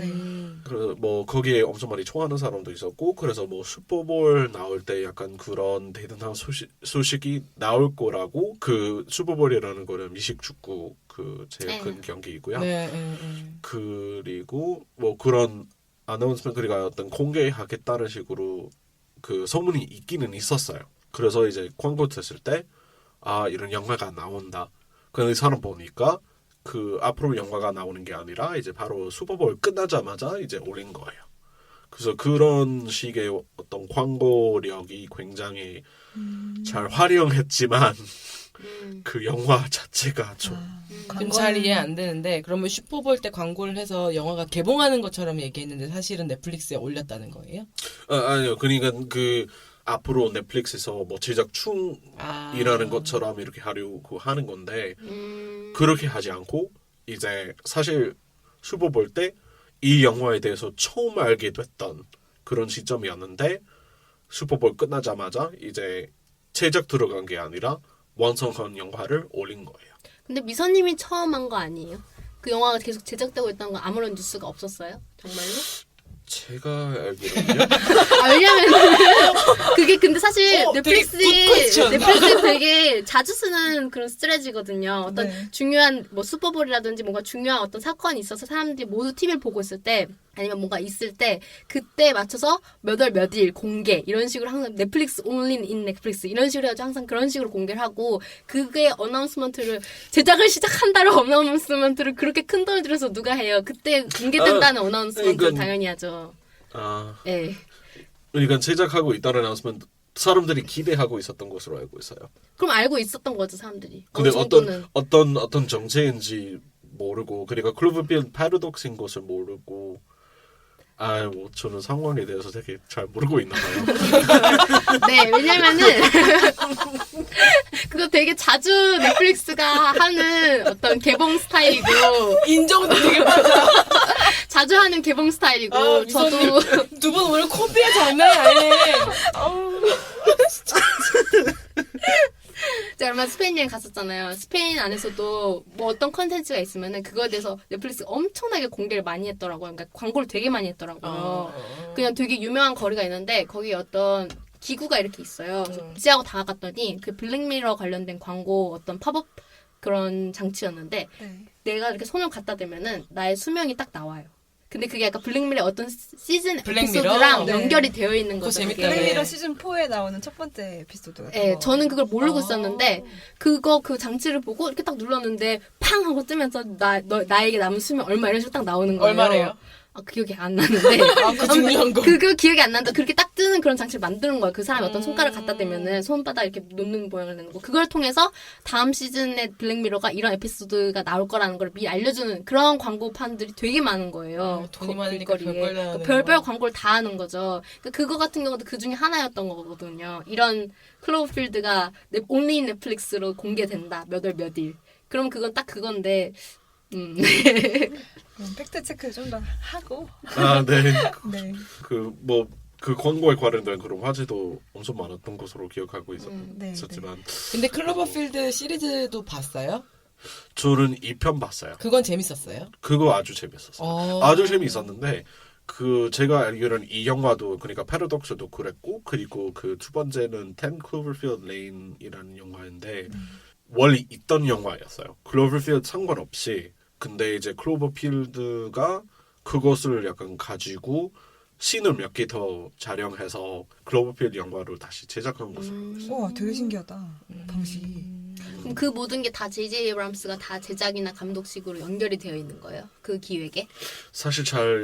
C: 그래서 뭐 거기에 엄청 많이 좋아하는 사람도 있었고 그래서 뭐 슈퍼볼 나올 때 약간 그런 대단한 소식이 나올 거라고 그 슈퍼볼이라는 거는 미식축구 그 제일 큰 경기이고요.
B: 네.
C: 그리고 뭐 그런 아나운스먼트 그러니까 어떤 공개하겠다는 식으로 그 소문이 있기는 있었어요. 그래서 이제 광고 됐을 때 이런 영화가 나온다. 근데 사람 보니까 그 앞으로 영화가 나오는 게 아니라 이제 바로 슈퍼볼 끝나자마자 이제 올린 거예요. 그래서 그런 식의 어떤 광고력이 굉장히 잘 활용했지만 그 영화 자체가 좀
B: 지금 잘 이해 안 되는데 그러면 슈퍼볼 때 광고를 해서 영화가 개봉하는 것처럼 얘기했는데 사실은 넷플릭스에 올렸다는 거예요?
C: 아니요. 그러니까 그 앞으로 넷플릭스에서 뭐 제작 중이라는 것처럼 이렇게 하려고 하는 건데 그렇게 하지 않고 이제 사실 슈퍼볼 때 이 영화에 대해서 처음 알게 됐던 그런 시점이었는데 슈퍼볼 끝나자마자 이제 제작 들어간 게 아니라 완성한 영화를 올린 거예요.
D: 근데 미선님이 처음 한 거 아니에요? 그 영화가 계속 제작되고 있다는 건 아무런 뉴스가 없었어요? 정말로?
C: 제가 알기로는요.
D: 왜냐면 그게 근데 사실
B: 되게 good question.
D: 넷플릭스 되게 자주 쓰는 그런 스트레지거든요. 어떤
A: 네.
D: 중요한 뭐 슈퍼볼이라든지 뭔가 중요한 어떤 사건이 있어서 사람들이 모두 TV를 보고 있을 때 아니면 뭔가 있을 때 그때 맞춰서 몇 월 몇 일 공개 이런 식으로 항상 넷플릭스 only in 넷플릭스 이런 식으로 해가지고 항상 그런 식으로 공개를 하고 그게 어나운스먼트를 제작을 시작한다로 어나운스먼트를 그렇게 큰 돈을 들여서 누가 해요. 그때 공개된다는 어나운스먼트를
C: 이건-
D: 당연히 하죠. 네.
C: 그러니까 제작하고 있다는 announcement 사람들이 기대하고 있었던 것으로 알고 있어요.
D: 그럼 알고 있었던 거죠 사람들이.
C: 근데
D: 어느 정도는.
C: 어떤 정체인지 모르고 그러니까 클로버필드 패러독스인 것을 모르고 뭐 저는 상황에 대해서 되게 잘 모르고 있나 봐요.
D: 네, 왜냐면은 그거 되게 자주 넷플릭스가 하는 어떤 개봉 스타일이고
B: 인정도 되게 많아.
D: 자주 하는 개봉 스타일이고
B: 아,
D: 저도
B: 두 분 오늘 코비가 장난이 아니네.
D: 제가 얼마 스페인 여행 갔었잖아요. 스페인 안에서도 뭐 어떤 컨텐츠가 있으면은 그거에 대해서 넷플릭스가 엄청나게 공개를 많이 했더라고요. 그러니까 광고를 되게 많이 했더라고요. 그냥 되게 유명한 거리가 있는데 거기 어떤 기구가 이렇게 있어요. 그래서 기지하고 다가갔더니 그 블랙미러 관련된 광고 어떤 팝업 그런 장치였는데
A: 네.
D: 내가 이렇게 손을 갖다 대면은 나의 수명이 딱 나와요. 근데 그게 약간 블랙미러의 어떤 시즌
B: 블랙미러?
D: 에피소드랑
A: 네.
D: 연결이 되어 있는
B: 그거
D: 거죠.
B: 재밌다.
D: 그게.
A: 블랙미러 시즌 4에 나오는 첫 번째 에피소드 같은
D: 네,
A: 거.
D: 저는 그걸 모르고 있었는데 그 장치를 보고 이렇게 딱 눌렀는데 팡 하고 뜨면서 나에게 남은 수명 얼마 이런 식으로 딱 나오는 거예요.
B: 얼마래요?
D: 기억이 안 나는데
B: 그 중요한 거.
D: 그거 기억이 안 난다. 그렇게 딱 뜨는 그런 장치를 만드는 거예요. 그 사람이 어떤 손가락 갖다 대면은 손바닥 이렇게 놓는 모양을 내는 거. 그걸 통해서 다음 시즌의 블랙미러가 이런 에피소드가 나올 거라는 걸 미리 알려주는 그런 광고판들이 되게 많은 거예요.
B: 돈이
D: 그
B: 많으니까
D: 길거리에.
B: 별걸 다 하는
D: 그러니까 별별
B: 거.
D: 광고를 다 하는 거죠. 그러니까 그거 같은 경우도 그 중에 하나였던 거거든요. 이런 클로버필드가 온리 넷플릭스로 공개된다. 몇 월 몇 일. 그럼 그건 딱 그건데
A: 팩트 체크 좀 더 하고.
C: 네.
A: 네.
C: 그 광고에 관련된 그런 화제도 엄청 많았던 것으로 기억하고
A: 네,
C: 있었지만
B: 근데 클로버필드 시리즈도 봤어요?
C: 저는 2편 봤어요.
B: 그건 재밌었어요?
C: 그거 아주 재밌었어요. 아주 재밌었는데 제가 알기로는 이 영화도 그러니까 패러독스도 그랬고 그리고 그 두 번째는 10 Cloverfield Lane이라는 영화인데 원래 있던 영화였어요. 클로버필드 상관없이 근데 이제 클로버필드가 그것을 약간 가지고 씬을 몇 개 더 촬영해서 클로버필드 영화로 다시 제작한 것으로 있어요.
A: 와, 되게 신기하다. 방식이.
D: 그럼 그 모든 게 다 J.J. 에이브람스가 다 제작이나 감독식으로 연결이 되어 있는 거예요? 그 기획에?
C: 사실 제가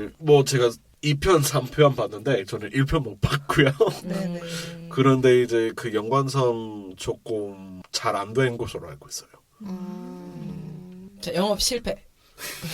C: 2편, 3편 봤는데 저는 1편 못 봤고요.
A: 네네.
C: 그런데 이제 그 연관성 조금 잘 안 된 것으로 알고 있어요.
B: 자, 영업 실패.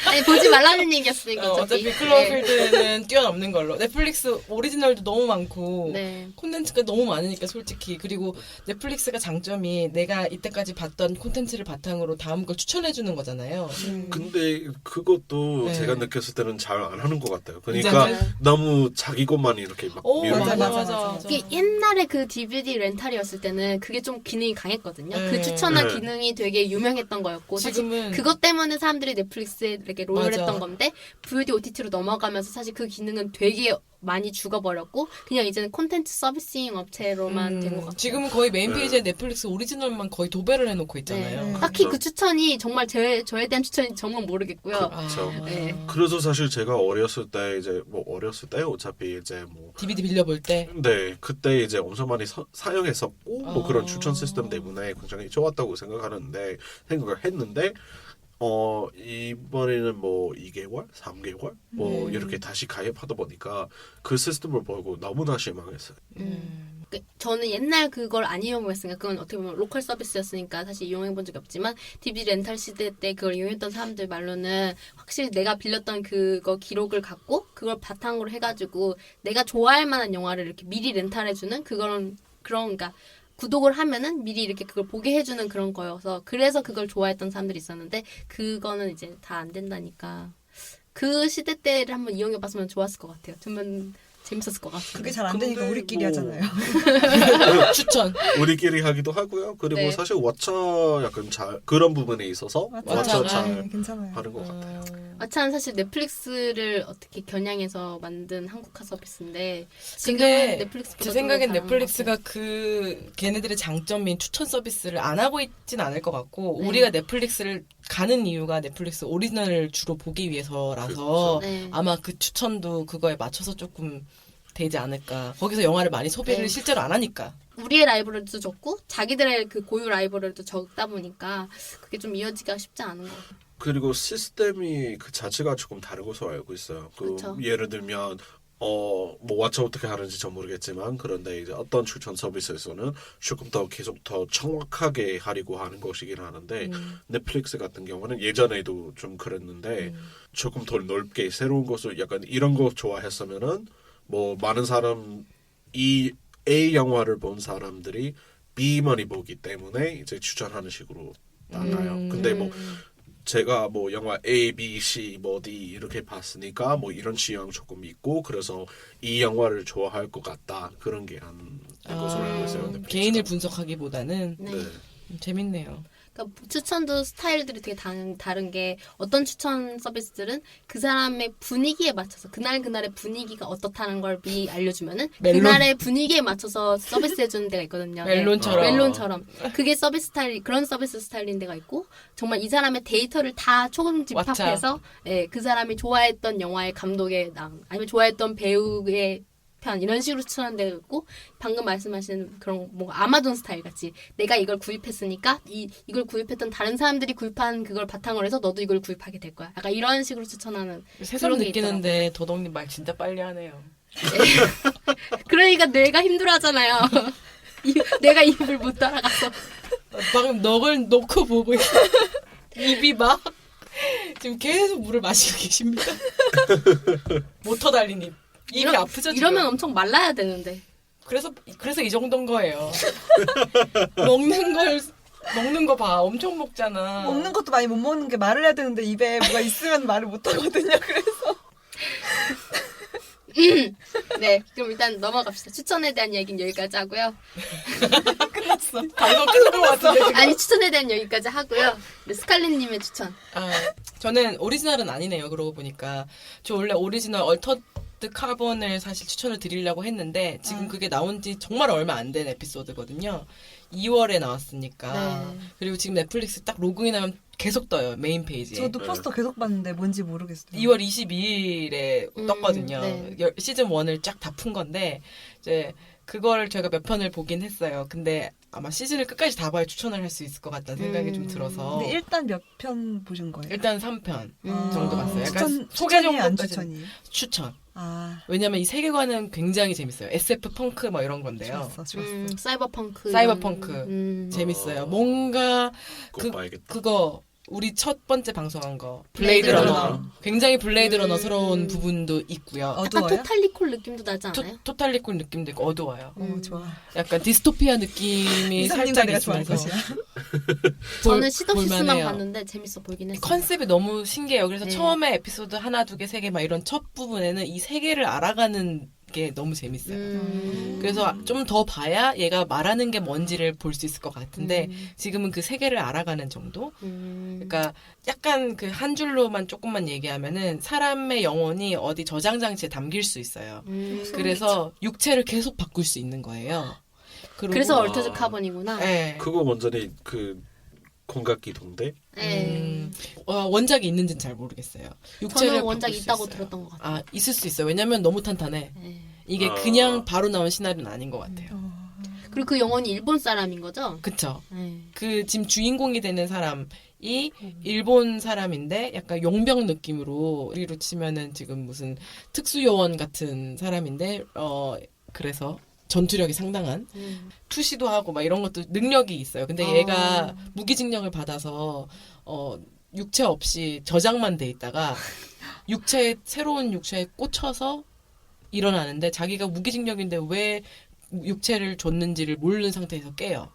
D: 아니 보지 말라는 얘기였으니까
B: 어차피 클로버필드는 뛰어넘는 걸로. 넷플릭스 오리지널도 너무 많고
D: 네.
B: 콘텐츠가 너무 많으니까 솔직히. 그리고 넷플릭스가 장점이 내가 이때까지 봤던 콘텐츠를 바탕으로 다음 걸 추천해주는 거잖아요.
C: 근데 그것도
B: 네.
C: 제가 느꼈을 때는 잘 안 하는 것 같아요. 그러니까
B: 이제는?
C: 너무 자기 것만 이렇게 막
B: 오,
C: 밀고
A: 맞아.
D: 이게 옛날에 그 DVD 렌탈이었을 때는 그게 좀 기능이 강했거든요.
B: 네.
D: 그 추천한
C: 네.
D: 기능이 되게 유명했던 거였고 사실
B: 지금은
D: 그것 때문에 사람들이 넷플릭스에 이렇게 로열했던
B: 맞아.
D: 건데 VOD, OTT로 넘어가면서 사실 그 기능은 되게 많이 죽어버렸고 그냥 이제는 콘텐츠 서비싱 업체로만 된 것 같아요.
B: 지금은 거의 메인 페이지에 넷플릭스 오리지널만 거의 도배를 해놓고 있잖아요.
A: 네.
D: 딱히 그 추천이 정말 저에 대한 추천이 정말 모르겠고요.
C: 그렇죠.
D: 네.
C: 그래서 사실 제가 어렸을 때 어차피 이제
B: DVD 빌려볼 때.
C: 네, 그때 이제 엄청 많이 사용했었고 그런 추천 시스템 때문에 굉장히 좋았다고 생각을 했는데 이번에는 2개월, 3개월 이렇게 다시 가입하다 보니까 그 시스템을 보고 너무나 실망했어요.
D: 저는 옛날 그걸 안 이용했으니까 그건 어떻게 보면 로컬 서비스였으니까 사실 이용해본 적이 없지만 DVD 렌탈 시대 때 그걸 이용했던 사람들 말로는 확실히 내가 빌렸던 그거 기록을 갖고 그걸 바탕으로 해가지고 내가 좋아할 만한 영화를 이렇게 미리 렌탈해주는 그러니까 구독을 하면은 미리 이렇게 그걸 보게 해주는 그런 거여서 그래서 그걸 좋아했던 사람들이 있었는데 그거는 이제 다 안 된다니까 그 시대 때를 한번 이용해봤으면 좋았을 것 같아요. 두 분 재밌었을 것 같아요.
A: 그게 잘 안 되니까
C: 근데
A: 우리끼리
C: 뭐-
A: 하잖아요.
B: 추천.
C: 우리끼리 하기도 하고요. 그리고
D: 네.
C: 사실 왓챠 약간 잘 그런 부분에 있어서
B: 맞아요.
C: 왓챠 잘
A: 네, 괜찮아요.
C: 하는 것 같아요.
D: 아차는 사실 넷플릭스를 어떻게 겨냥해서 만든 한국화 서비스인데 지금
B: 근데
D: 넷플릭스보다
B: 제 생각엔
D: 좀 더 잘하는
B: 넷플릭스가
D: 것
B: 그 걔네들의 장점인 추천 서비스를 안 하고 있진 않을 것 같고
D: 네.
B: 우리가 넷플릭스를 가는 이유가 넷플릭스 오리지널을 주로 보기 위해서라서
D: 같아요. 네.
B: 아마 그 추천도 그거에 맞춰서 조금 되지 않을까. 거기서 영화를 많이 소비를
D: 네.
B: 실제로 안 하니까.
D: 우리의 라이브러리도 적고 자기들의 그 고유 라이브러리도 적다 보니까 그게 좀 이어지기가 쉽지 않은 것 같아요.
C: 그리고 시스템이 그 자체가 조금 다른 것으로 알고 있어요. 그
D: 그쵸.
C: 예를 들면 뭐 왓챠 어떻게 하는지 전 모르겠지만 그런데 이제 어떤 추천 서비스에서는 조금 더 계속 더 정확하게 하려고 하는 것이긴 하는데 넷플릭스 같은 경우는 예전에도 좀 그랬는데 조금 더 넓게 새로운 것을 약간 이런 거 좋아했으면은 뭐 많은 사람 이 A 영화를 본 사람들이 B만이 보기 때문에 이제 추천하는 식으로 나가요. 근데 뭐 제가 뭐 영화 A, B, C, 뭐 D 이렇게 봤으니까 뭐 이런 취향 조금 있고 그래서 이 영화를 좋아할 것 같다 그런 게 한 것으로 알고 있어요. 넷플릭스가.
B: 개인을 분석하기보다는
D: 네.
C: 네.
B: 재밌네요.
D: 그러니까 추천도 스타일들이 되게 다른 게 어떤 추천 서비스들은 그 사람의 분위기에 맞춰서 그날의 분위기가 어떻다는 걸 미리 알려주면은
B: 멜론.
D: 그날의 분위기에 맞춰서 서비스 해주는 데가 있거든요.
B: 멜론처럼.
D: 네. 멜론처럼. 그게 서비스 스타일, 그런 서비스 스타일인 데가 있고 정말 이 사람의 데이터를 다 초금집합해서 예, 그 사람이 좋아했던 영화의 감독의 아니면 좋아했던 배우의 편 이런 식으로 추천한 데가 있고 방금 말씀하신 그런 뭔가 아마존 스타일 같이 내가 이걸 구입했으니까 이걸 구입했던 다른 사람들이 구입한 그걸 바탕으로 해서 너도 이걸 구입하게 될 거야. 약간 이런 식으로 추천하는
B: 새삼
D: 그런 게
B: 느끼는데 도덕님 말 진짜 빨리 하네요.
D: 그러니까 뇌가 힘들어하잖아요. 내가 입을 못 따라가서
B: 방금 넋을 놓고 보고 있어. 입이 막 지금 계속 물을 마시고 계십니다. 모터 달린 입. 입이 아프죠 지금.
D: 이러면 엄청 말라야 되는데.
B: 그래서 이 정도인 거예요. 먹는 거 봐. 엄청 먹잖아.
A: 먹는 것도 많이 못 먹는 게 말을 해야 되는데 입에 뭐가 있으면 말을 못 하거든요. 그래서
D: 네, 그럼 일단 넘어갑시다. 추천에 대한 얘기는 여기까지 하고요.
A: 끝났어.
B: 방송 끝난 것 같은데 지금.
D: 아니 추천에 대한 여기까지 하고요. 네, 스칼렛님의 추천.
B: 아, 저는 오리지널은 아니네요. 그러고 보니까 저 원래 오리지널 얼터드 카본을 사실 추천을 드리려고 했는데 지금 그게 나온 지 정말 얼마 안 된 에피소드거든요. 2월에 나왔으니까.
D: 네.
B: 그리고 지금 넷플릭스 딱 로그인하면 계속 떠요. 메인 페이지에.
A: 저도 포스터 계속 봤는데 뭔지 모르겠어요.
B: 2월 22일에 떴거든요.
D: 네.
B: 시즌 1을 쫙 다 푼 건데 이제 그걸 제가 몇 편을 보긴 했어요. 근데 아마 시즌을 끝까지 다 봐야 추천을 할 수 있을 것 같다는 생각이 좀 들어서
A: 근데 일단 몇 편 보신 거예요?
B: 일단 3편
A: 아,
B: 정도 봤어요. 약간
A: 추천,
B: 소개
A: 추천이 안
B: 정도까지는
A: 추천이.
B: 추천.
A: 아,
B: 왜냐면 이 세계관은 굉장히 재밌어요. SF 펑크 뭐 이런 건데요.
A: 좋았어.
D: 사이버펑크.
B: 사이버펑크. 재밌어요. 뭔가
C: 그거 봐야겠다.
B: 그거 우리 첫 번째 방송한 거
D: 블레이드
B: 블레이드
D: 러너.
B: 러너. 굉장히 블레이드 러너스러운 부분도 있고요.
D: 약간
A: 어두워요?
D: 토탈리콜 느낌도 나지 않아요?
B: 토탈리콜 느낌도 있고 어두워요.
A: 좋아.
B: 약간 디스토피아 느낌이
A: 이사님과
B: 살짝
A: 내가 좋아할
B: 있으면서
A: 것이야.
D: 저는 시놉시스만
B: 볼만해요.
D: 봤는데 재밌어 보이긴 했어요.
B: 컨셉이 너무 신기해요. 그래서
D: 네.
B: 처음에 에피소드 하나, 두 개, 세 개 막 이런 첫 부분에는 이 세계를 알아가는 게 너무 재밌어요. 그래서 좀 더 봐야 얘가 말하는 게 뭔지를 볼 수 있을 것 같은데 지금은 그 세계를 알아가는 정도? 그러니까 약간 그 한 줄로만 조금만 얘기하면은 사람의 영혼이 어디 저장 장치에 담길 수 있어요. 그래서 육체를 계속 바꿀 수 있는 거예요. 그리고
D: 그래서 얼터즈 카본이구나.
B: 네.
C: 그거 완전히 그 공각기동대.
D: 네.
B: 원작이 있는지는 잘 모르겠어요. 육체를
D: 저는 원작
B: 바꿀 수
D: 있다고
B: 있어요.
D: 들었던 것 같아요.
B: 아, 있을 수 있어요. 왜냐면 너무 탄탄해.
D: 네.
B: 이게
C: 아.
B: 그냥 바로 나온 시나리오는 아닌 것 같아요.
D: 그리고 그 영혼이 일본 사람인 거죠?
B: 그쵸?
D: 네.
B: 그 지금 주인공이 되는 사람이 일본 사람인데 약간 용병 느낌으로 우리로 치면은 지금 무슨 특수요원 같은 사람인데 그래서 전투력이 상당한 투시도 하고 막 이런 것도 능력이 있어요. 근데 얘가 무기징역을 받아서 육체 없이 저장만 돼 있다가 새로운 육체에 꽂혀서 일어나는데 자기가 무기징역인데 왜 육체를 줬는지를 모르는 상태에서 깨요.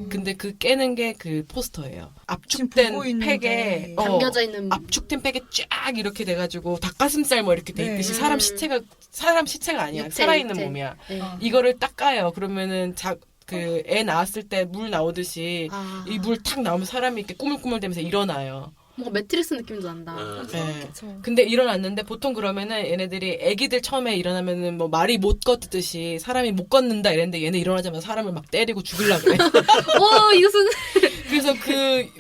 B: 근데 그 깨는 게 그 포스터예요. 압축된
A: 보고 있는데.
B: 팩에
D: 담겨져 있는
B: 압축된 팩에 쫙 이렇게 돼가지고 닭가슴살 뭐 이렇게 돼
A: 네.
B: 있듯이 사람 시체가 아니야.
D: 육체,
B: 살아있는
D: 육체.
B: 몸이야.
D: 네.
B: 이거를 딱 까요. 그러면은 그 애 낳았을 때 물 나오듯이
D: 아.
B: 이 물 탁 나오면 사람이 이렇게 꾸물꾸물대면서 일어나요.
D: 뭔가 매트릭스 느낌도 난다.
B: 네.
A: 그쵸.
B: 근데 일어났는데 보통 그러면은 얘네들이 애기들 처음에 일어나면은 뭐 말이 못 걷듯이 사람이 못 걷는다 이랬는데 얘네 일어나자마자 사람을 막 때리고 죽이려고 그래.
D: 오 이것은
B: 그래서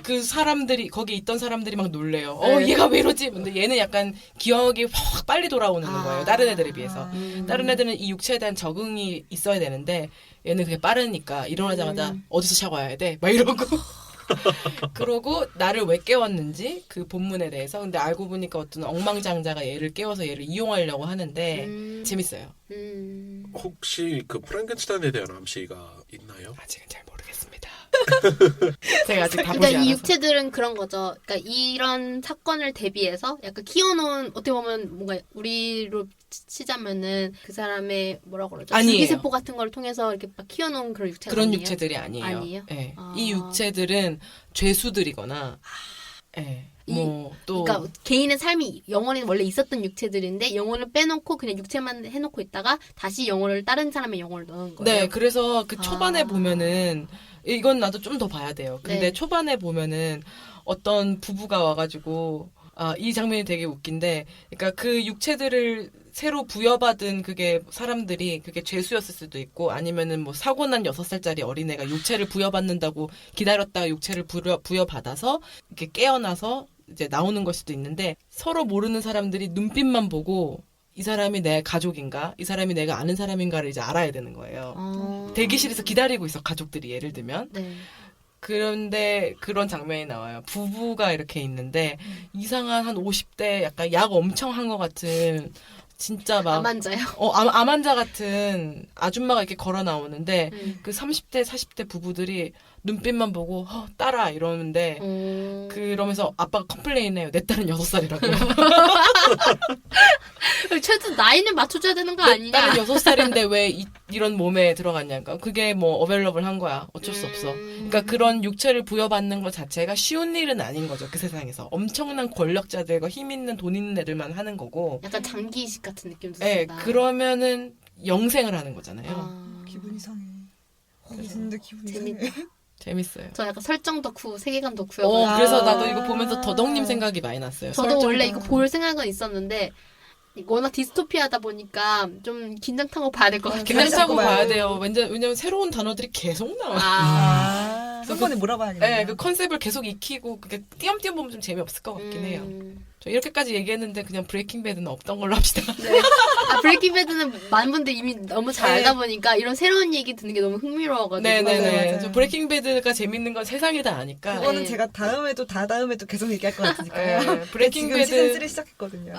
B: 그 사람들이 거기 있던 사람들이 막 놀래요.
D: 네.
B: 얘가 왜 이러지? 근데 얘는 약간 기억이 확 빨리 돌아오는 거예요. 다른 애들에 비해서. 다른 애들은 이 육체에 대한 적응이 있어야 되는데 얘는 그게 빠르니까 일어나자마자 어디서 샤워해야 돼? 막 이러고. 그러고 나를 왜 깨웠는지 그 본문에 대해서 근데 알고 보니까 어떤 엉망장자가 얘를 깨워서 얘를 이용하려고 하는데 재밌어요.
C: 혹시 그 프랑켄슈타인에 대한 암시가 있나요?
B: 아직은 잘 모르겠습니다. 제가 아직 다 보지
D: 그러니까 이
B: 않아서.
D: 육체들은 그런 거죠. 그러니까 이런 사건을 대비해서 약간 키워놓은 어떻게 보면 뭔가 우리로 치자면은 그 사람의 뭐라고 그러죠?
B: 아니에요.
D: 줄기세포 같은 걸 통해서 이렇게 막 키워놓은 그런 육체가
B: 그런
D: 아니에요?
B: 육체들이 아니에요.
D: 아니에요?
B: 네.
D: 아.
B: 이 육체들은 죄수들이거나, 또
D: 그러니까 개인의 삶이 영혼이 원래 있었던 육체들인데 영혼을 빼놓고 그냥 육체만 해놓고 있다가 다시 영혼을 다른 사람의 영혼을 넣은 거예요.
B: 네, 그래서 그 초반에
D: 아.
B: 보면은 이건 나도 좀 더 봐야 돼요. 근데
D: 네.
B: 초반에 보면은 어떤 부부가 와가지고 이 장면이 되게 웃긴데, 그러니까 그 육체들을 새로 부여받은 그게 사람들이 그게 죄수였을 수도 있고 아니면은 뭐 사고 난 6살짜리 어린애가 육체를 부여받는다고 기다렸다가 육체를 부여받아서 이렇게 깨어나서 이제 나오는 걸 수도 있는데 서로 모르는 사람들이 눈빛만 보고 이 사람이 내 가족인가? 이 사람이 내가 아는 사람인가를 이제 알아야 되는 거예요. 대기실에서 기다리고 있어, 가족들이 예를 들면.
D: 네.
B: 그런데 그런 장면이 나와요. 부부가 이렇게 있는데 이상한 한 50대 약간 약 엄청 한 것 같은 진짜 막
D: 암환자요?
B: 암환자 같은 아줌마가 이렇게 걸어 나오는데 그 30대 40대 부부들이 눈빛만 보고 딸아 이러는데 그러면서 아빠가 컴플레인해요. 내 딸은 6살이라고요.
D: 최소 나이는 맞춰줘야 되는 거
B: 내
D: 아니냐?
B: 딸은 6살인데 왜 이런 몸에 들어갔냐니까. 그게 뭐 어벨러블 한 거야. 어쩔 수 없어. 그러니까 그런 육체를 부여받는 것 자체가 쉬운 일은 아닌 거죠. 그 세상에서. 엄청난 권력자들과 힘 있는 돈 있는 애들만 하는 거고.
D: 약간 장기 이식 같은 느낌도
B: 네,
D: 든다.
B: 그러면은 영생을 하는 거잖아요.
D: 아.
A: 기분 이상해. 근데 기분
D: 재밌다.
A: 이상해.
B: 재밌어요.
D: 저 약간 설정 덕후, 세계관 덕후여가지고
B: 그래서 나도 이거 보면서 더덕님 생각이 많이 났어요.
D: 저도
B: 설정.
D: 원래 이거 볼 생각은 있었는데 워낙 디스토피아다 보니까 좀 긴장 타고 봐야 될 것 같긴
B: 그냥
D: 해요.
B: 차고
A: 봐요.
B: 봐야 돼요. 왜냐면 새로운 단어들이 계속 나와요.
D: 아.
A: 한 번에 몰아봐야겠네요.
B: 네, 그 컨셉을 계속 익히고 그게 띄엄띄엄 보면 좀 재미없을 것 같긴 해요. 저 이렇게까지 얘기했는데 그냥 브레이킹 배드는 없던 걸로 합시다.
D: 네. 브레이킹 배드는 많은 분들이 이미 너무 잘
B: 네.
D: 알다 보니까 이런 새로운 얘기 듣는 게 너무 흥미로워가지고
B: 네네네.
A: 맞아요.
B: 저 브레이킹 배드가 재밌는 건 세상이 다 아니까.
A: 그거는
D: 네.
A: 제가 다음에도 계속 얘기할 것 같으니까요.
B: 네, 브레이킹
A: 지금
B: 배드-
A: 시즌 3 시작했거든요.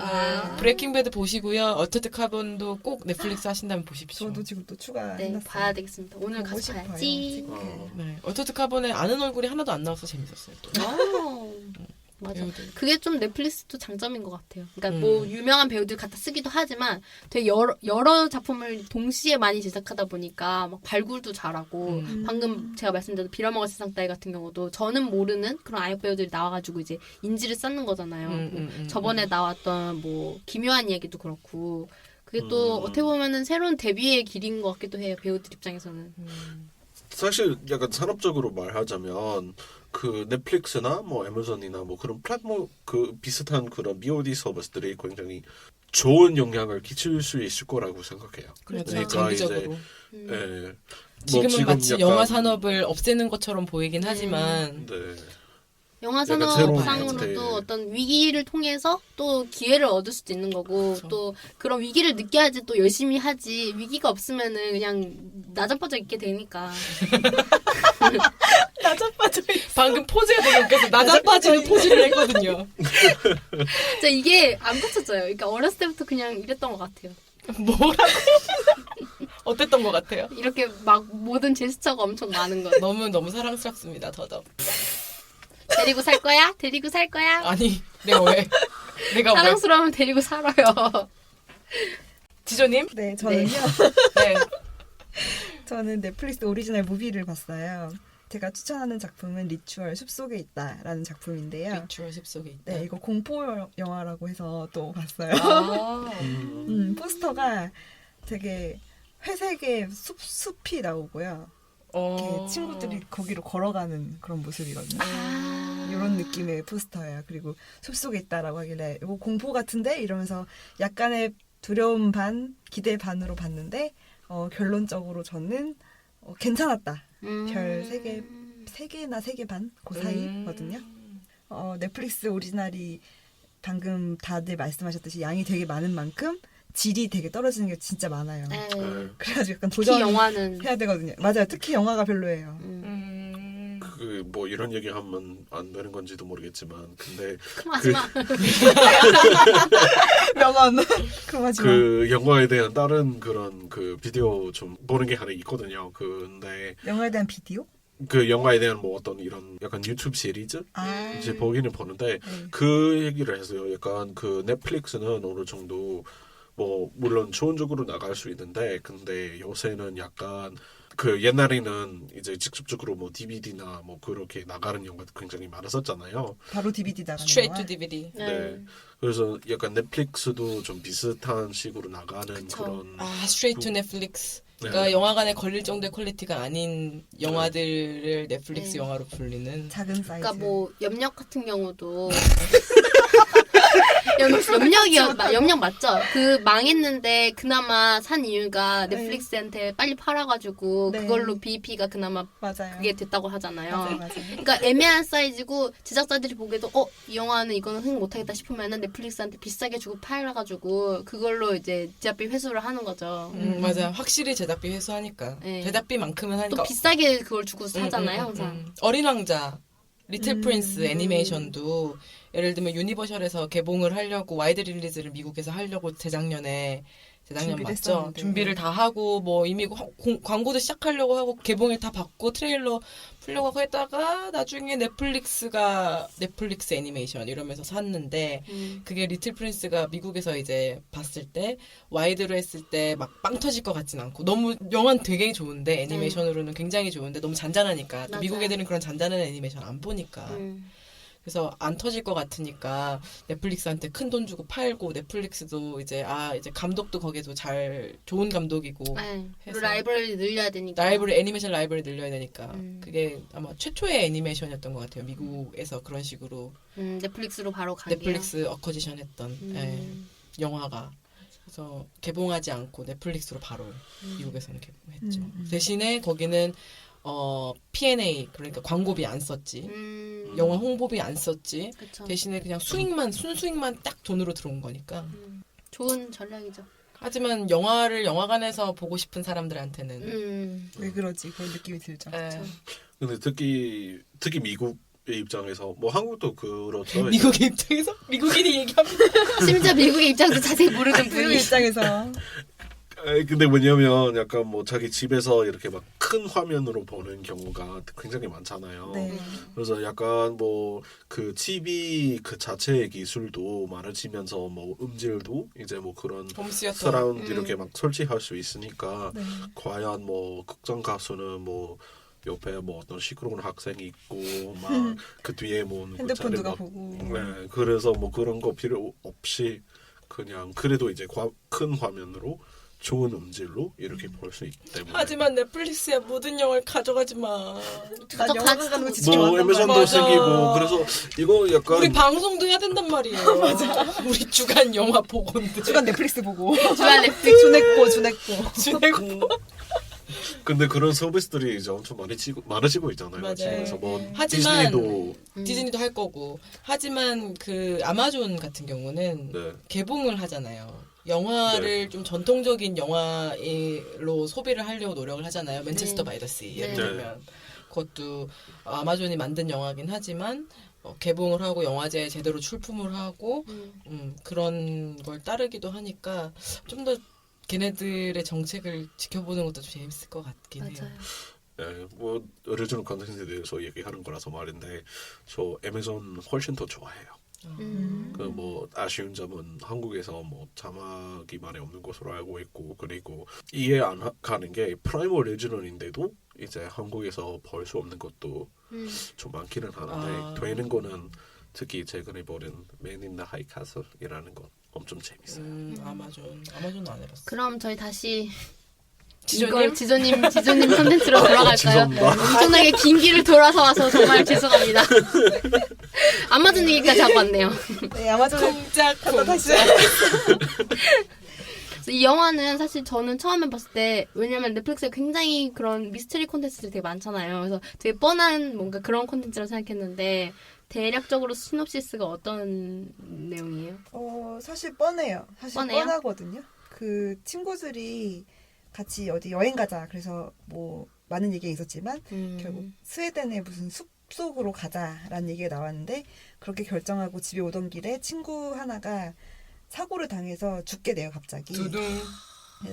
B: 브레이킹 배드 보시고요. 어터드 카본도 꼭 넷플릭스 하신다면 보십시오.
A: 저도 지금 또 추가.
D: 네, 봐야 되겠습니다. 오늘
A: 보고
D: 가서
A: 싶어요,
D: 봐야지.
A: 지금.
B: 네, 어터드 카본에 아는 얼굴이 하나도 안 나와서 재밌었어요. 또.
D: 맞아.
B: 배우들.
D: 그게 좀 넷플릭스도 장점인 것 같아요. 그러니까 뭐 유명한 배우들 갖다 쓰기도 하지만 되게 여러 작품을 동시에 많이 제작하다 보니까 막 발굴도 잘하고 방금 제가 말씀드린 빌어먹을 세상 따위 같은 경우도 저는 모르는 그런 아역 배우들이 나와가지고 이제 인지를 쌓는 거잖아요. 저번에 나왔던 뭐 기묘한 이야기도 그렇고 그게 또 어떻게 보면은 새로운 데뷔의 길인 것 같기도 해요. 배우들 입장에서는.
C: 사실 약간 산업적으로 말하자면 그 넷플릭스나 뭐 애마존이나 뭐 그런 플랫폼 그 비슷한 그런 BOD 서비스들이 굉장히 좋은 영향을 끼칠 수 있을 거라고 생각해요.
B: 그렇죠.
C: 그러니까
B: 장기적으로.
C: 예.
B: 지금은
C: 지금
B: 마치
C: 약간-
B: 영화 산업을 없애는 것처럼 보이긴 하지만
C: 네.
D: 영화
C: 약간 새로운
D: 산업상으로도
C: 형태의-
D: 어떤 위기를 통해서 또 기회를 얻을 수도 있는 거고
B: 그렇죠.
D: 또 그런 위기를 느껴야지 또 열심히 하지 위기가 없으면은 그냥 나자빠져 있게 되니까
A: 나자빠져
B: 방금 포즈가 되게 웃겨서 나자빠지는 포즈를 했거든요.
D: 진짜 이게 안 고쳐져요. 그러니까 어렸을 때부터 그냥 이랬던 것 같아요.
B: 뭐라고? 어땠던 것 같아요?
D: 이렇게 막 모든 제스처가 엄청 많은 거.
B: 너무 사랑스럽습니다. 더덕.
D: 데리고 살 거야? 데리고 살 거야?
B: 아니 내가 왜? 내가 왜?
D: 사랑스러우면 데리고 살아요.
B: 지조님?
A: 네, 저는요.
B: 네.
A: 저는 넷플릭스 오리지널 무비를 봤어요. 제가 추천하는 작품은 리추얼 숲속에 있다라는 작품인데요.
B: 리추얼 숲속에 있다.
A: 네, 이거 공포 영화라고 해서 또 봤어요.
B: 아,
A: 포스터가 되게 회색의 숲이 나오고요. 이렇게 친구들이 거기로 걸어가는 그런 모습이거든요. 이런 느낌의 포스터예요. 그리고 숲속에 있다라고 하길래 이거 공포 같은데 이러면서 약간의 두려움 반, 기대 반으로 봤는데 결론적으로 저는 괜찮았다. 별 3개나 3개 반? 그 사이거든요. 넷플릭스 오리지널이 방금 다들 말씀하셨듯이 양이 되게 많은 만큼 질이 되게 떨어지는 게 진짜 많아요.
D: 네.
A: 그래가지고 약간
D: 특히
A: 도전
D: 영화는
A: 해야 되거든요. 맞아요. 특히 영화가 별로예요.
C: 그 뭐 이런 얘기 하면 안 되는 건지도 모르겠지만 근데
D: 하지마.
A: 명언. 그럼 하지 마.
C: 그 영화에 대한 다른 그런 그 비디오 좀 보는 게 하나 있거든요. 근데
A: 영화에 대한 비디오?
C: 그 영화에 대한 뭐 어떤 이런 약간 유튜브 시리즈
A: 아.
C: 이제 보기는 보는데
A: 네.
C: 그 얘기를 했어요. 약간 그 넷플릭스는 어느 정도 뭐 물론 좋은 쪽으로 나갈 수 있는데 근데 요새는 약간 그 옛날에는 이제 직접적으로 뭐 DVD나 뭐 그렇게 나가는 영화도 굉장히 많았었잖아요.
A: 바로 DVD 나가는
B: Straight
A: 영화.
B: to DVD.
C: 네. 그래서 약간 넷플릭스도 좀 비슷한 식으로 나가는
D: 그쵸.
C: 그런
B: 아, Straight to Netflix.
C: 네.
B: 그러니까 영화관에 걸릴 정도의 퀄리티가 아닌 영화들을 넷플릭스
D: 네.
B: 영화로 불리는.
A: 작은 사이즈.
D: 그러니까 뭐 염력 같은 경우도 염력 맞죠? 그 망했는데 그나마 산 이유가
A: 네.
D: 넷플릭스한테 빨리 팔아가지고
A: 네.
D: 그걸로 BEP가 그나마
A: 맞아요.
D: 그게 됐다고 하잖아요.
A: 맞아요.
D: 그러니까 애매한 사이즈고 제작자들이 보기에도 이 영화는 이거는 흥 못하겠다 싶으면은 넷플릭스한테 비싸게 주고 팔아가지고 그걸로 이제 제작비 회수를 하는 거죠.
B: 맞아. 확실히 제작비 회수하니까.
D: 네.
B: 제작비만큼은 하니까.
D: 또 비싸게 그걸 주고 사잖아요, 항상.
B: 어린 왕자, 리틀 프린스 애니메이션도 예를 들면 유니버셜에서 개봉을 하려고 와이드 릴리즈를 미국에서 하려고 재작년
A: 준비를
B: 맞죠?
A: 했었는데.
B: 준비를 다 하고 뭐 이미 광고도 시작하려고 하고 개봉일 다 받고 트레일러 풀려고 하고 했다가 나중에 넷플릭스 애니메이션 이러면서 샀는데 그게 리틀 프린스가 미국에서 이제 봤을 때 와이드로 했을 때 막 빵 터질 것 같진 않고 너무 영화는 되게 좋은데 애니메이션으로는 굉장히 좋은데 너무 잔잔하니까 또
D: 맞아요.
B: 미국 애들은 그런 잔잔한 애니메이션 안 보니까 그래서 안 터질 것 같으니까 넷플릭스한테 큰 돈 주고 팔고 넷플릭스도 이제 이제 감독도 거기도 좋은 감독이고
D: 네. 그리고
B: 해서.
D: 라이브러리 늘려야 되니까.
B: 애니메이션 라이브러리 늘려야 되니까 그게 아마 최초의 애니메이션이었던 것 같아요. 미국에서 그런 식으로
D: 넷플릭스로 바로 간 게요.
B: 넷플릭스 어커지션 했던 영화가 그래서 개봉하지 않고 넷플릭스로 바로 미국에서는 개봉했죠. 대신에 거기는 P&A 그러니까 광고비 안 썼지. 영화 홍보비 안 썼지.
D: 그쵸.
B: 대신에 그냥 순수익만 딱 돈으로 들어온 거니까.
D: 좋은 전략이죠.
B: 하지만 영화를 영화관에서 보고 싶은 사람들한테는
A: 왜 그러지? 그런 느낌이 들죠.
C: 근데 특히 미국의 입장에서 뭐 한국도 그렇죠.
B: 미국의 입장에서 미국인이 얘기하면
D: 심지어 미국의 입장도 자세히 모르는
A: 그
D: 분이.
A: 입장에서
C: 근데 뭐냐면 약간 뭐 자기 집에서 이렇게 막 큰 화면으로 보는 경우가 굉장히 많잖아요.
A: 네.
C: 그래서 약간 뭐 그 TV 그 자체의 기술도 많아지면서 뭐 음질도 이제 뭐 그런
B: 홈시어터
C: 서라운드 이렇게 막 설치할 수 있으니까
A: 네.
C: 과연 뭐 극장 가서는 뭐 옆에 뭐 어떤 시끄러운 학생이 있고 막 그 뒤에 뭐
A: 핸드폰
C: 자리
A: 누가
C: 막
A: 보고.
C: 네, 그래서 뭐 그런 거 필요 없이 그냥 그래도 이제 큰 화면으로 좋은 음질로 이렇게 볼 수 있기 때문에.
B: 하지만 넷플릭스야 모든 영화를 가져가지 마.
A: 난
D: 또
A: 영화
D: 같이
A: 가는 거
D: 또-
A: 진짜
C: 뭐
A: 좋아한단
C: 애매존도
A: 말이야.
C: 생기고 그래서 이거 약간
B: 우리 방송도 해야 된단 말이에요. 맞아. 우리 주간 영화 보고인데.
A: 주간 넷플릭스 보고.
D: 주간 넷플릭스.
A: 주냈고.
C: 근데 그런 서비스들이 이제 엄청 많아지고 있잖아요.
B: 맞아요.
C: 그래서 뭐
B: 하지만
C: 디즈니도
B: 디즈니도 할 거고. 하지만 그 아마존 같은 경우는
C: 네.
B: 개봉을 하잖아요. 영화를 좀 전통적인 영화로 소비를 하려고 노력을 하잖아요. 맨체스터 바이 더 시 예를
D: 네.
B: 들면 그것도 아마존이 만든 영화긴 하지만 개봉을 하고 영화제에 제대로 출품을 하고 그런 걸 따르기도 하니까 좀 더 걔네들의 정책을 지켜보는 것도 좀 재밌을 것 같긴 해요.
D: 맞아요.
C: 네, 뭐 오리지널 컨텐츠에 대해서 얘기하는 거라서 말인데 저 애매존 훨씬 더 좋아해요. 그 뭐 아쉬운 점은 한국에서 뭐 자막이 많이 없는 것으로 알고 있고 그리고 이해 안 가는 게 프라임 오리지널인데도 이제 한국에서 볼 수 없는 것도 좀 많기는 하는데 되는 거는 특히 최근에 보는 Man in the High Castle이라는 건 엄청 재밌어요.
B: 아마존은 안 해봤어.
D: 그럼 저희 다시
B: 지조님?
D: 지조님 컨텐츠로 돌아갈까요?
C: 죄송합니다.
D: 엄청나게 긴 길을 돌아서 와서 정말 죄송합니다. 아마존 얘기까지 하고 왔네요.
A: 네, 아마존에
B: 쿵짝
A: 다시
D: 그래서 이 영화는 사실 저는 처음에 봤을 때 왜냐면 넷플릭스에 굉장히 그런 미스터리 콘텐츠들이 되게 많잖아요. 그래서 되게 뻔한 뭔가 그런 콘텐츠라고 생각했는데 대략적으로 시놉시스가 어떤 내용이에요?
A: 사실 뻔해요. 사실
D: 뻔해요?
A: 뻔하거든요. 그 친구들이 같이 어디 여행 가자. 그래서 뭐 많은 얘기가 있었지만 결국 스웨덴의 무슨 숲속으로 가자라는 얘기가 나왔는데 그렇게 결정하고 집에 오던 길에 친구 하나가 사고를 당해서 죽게 돼요. 갑자기.
B: 두둥.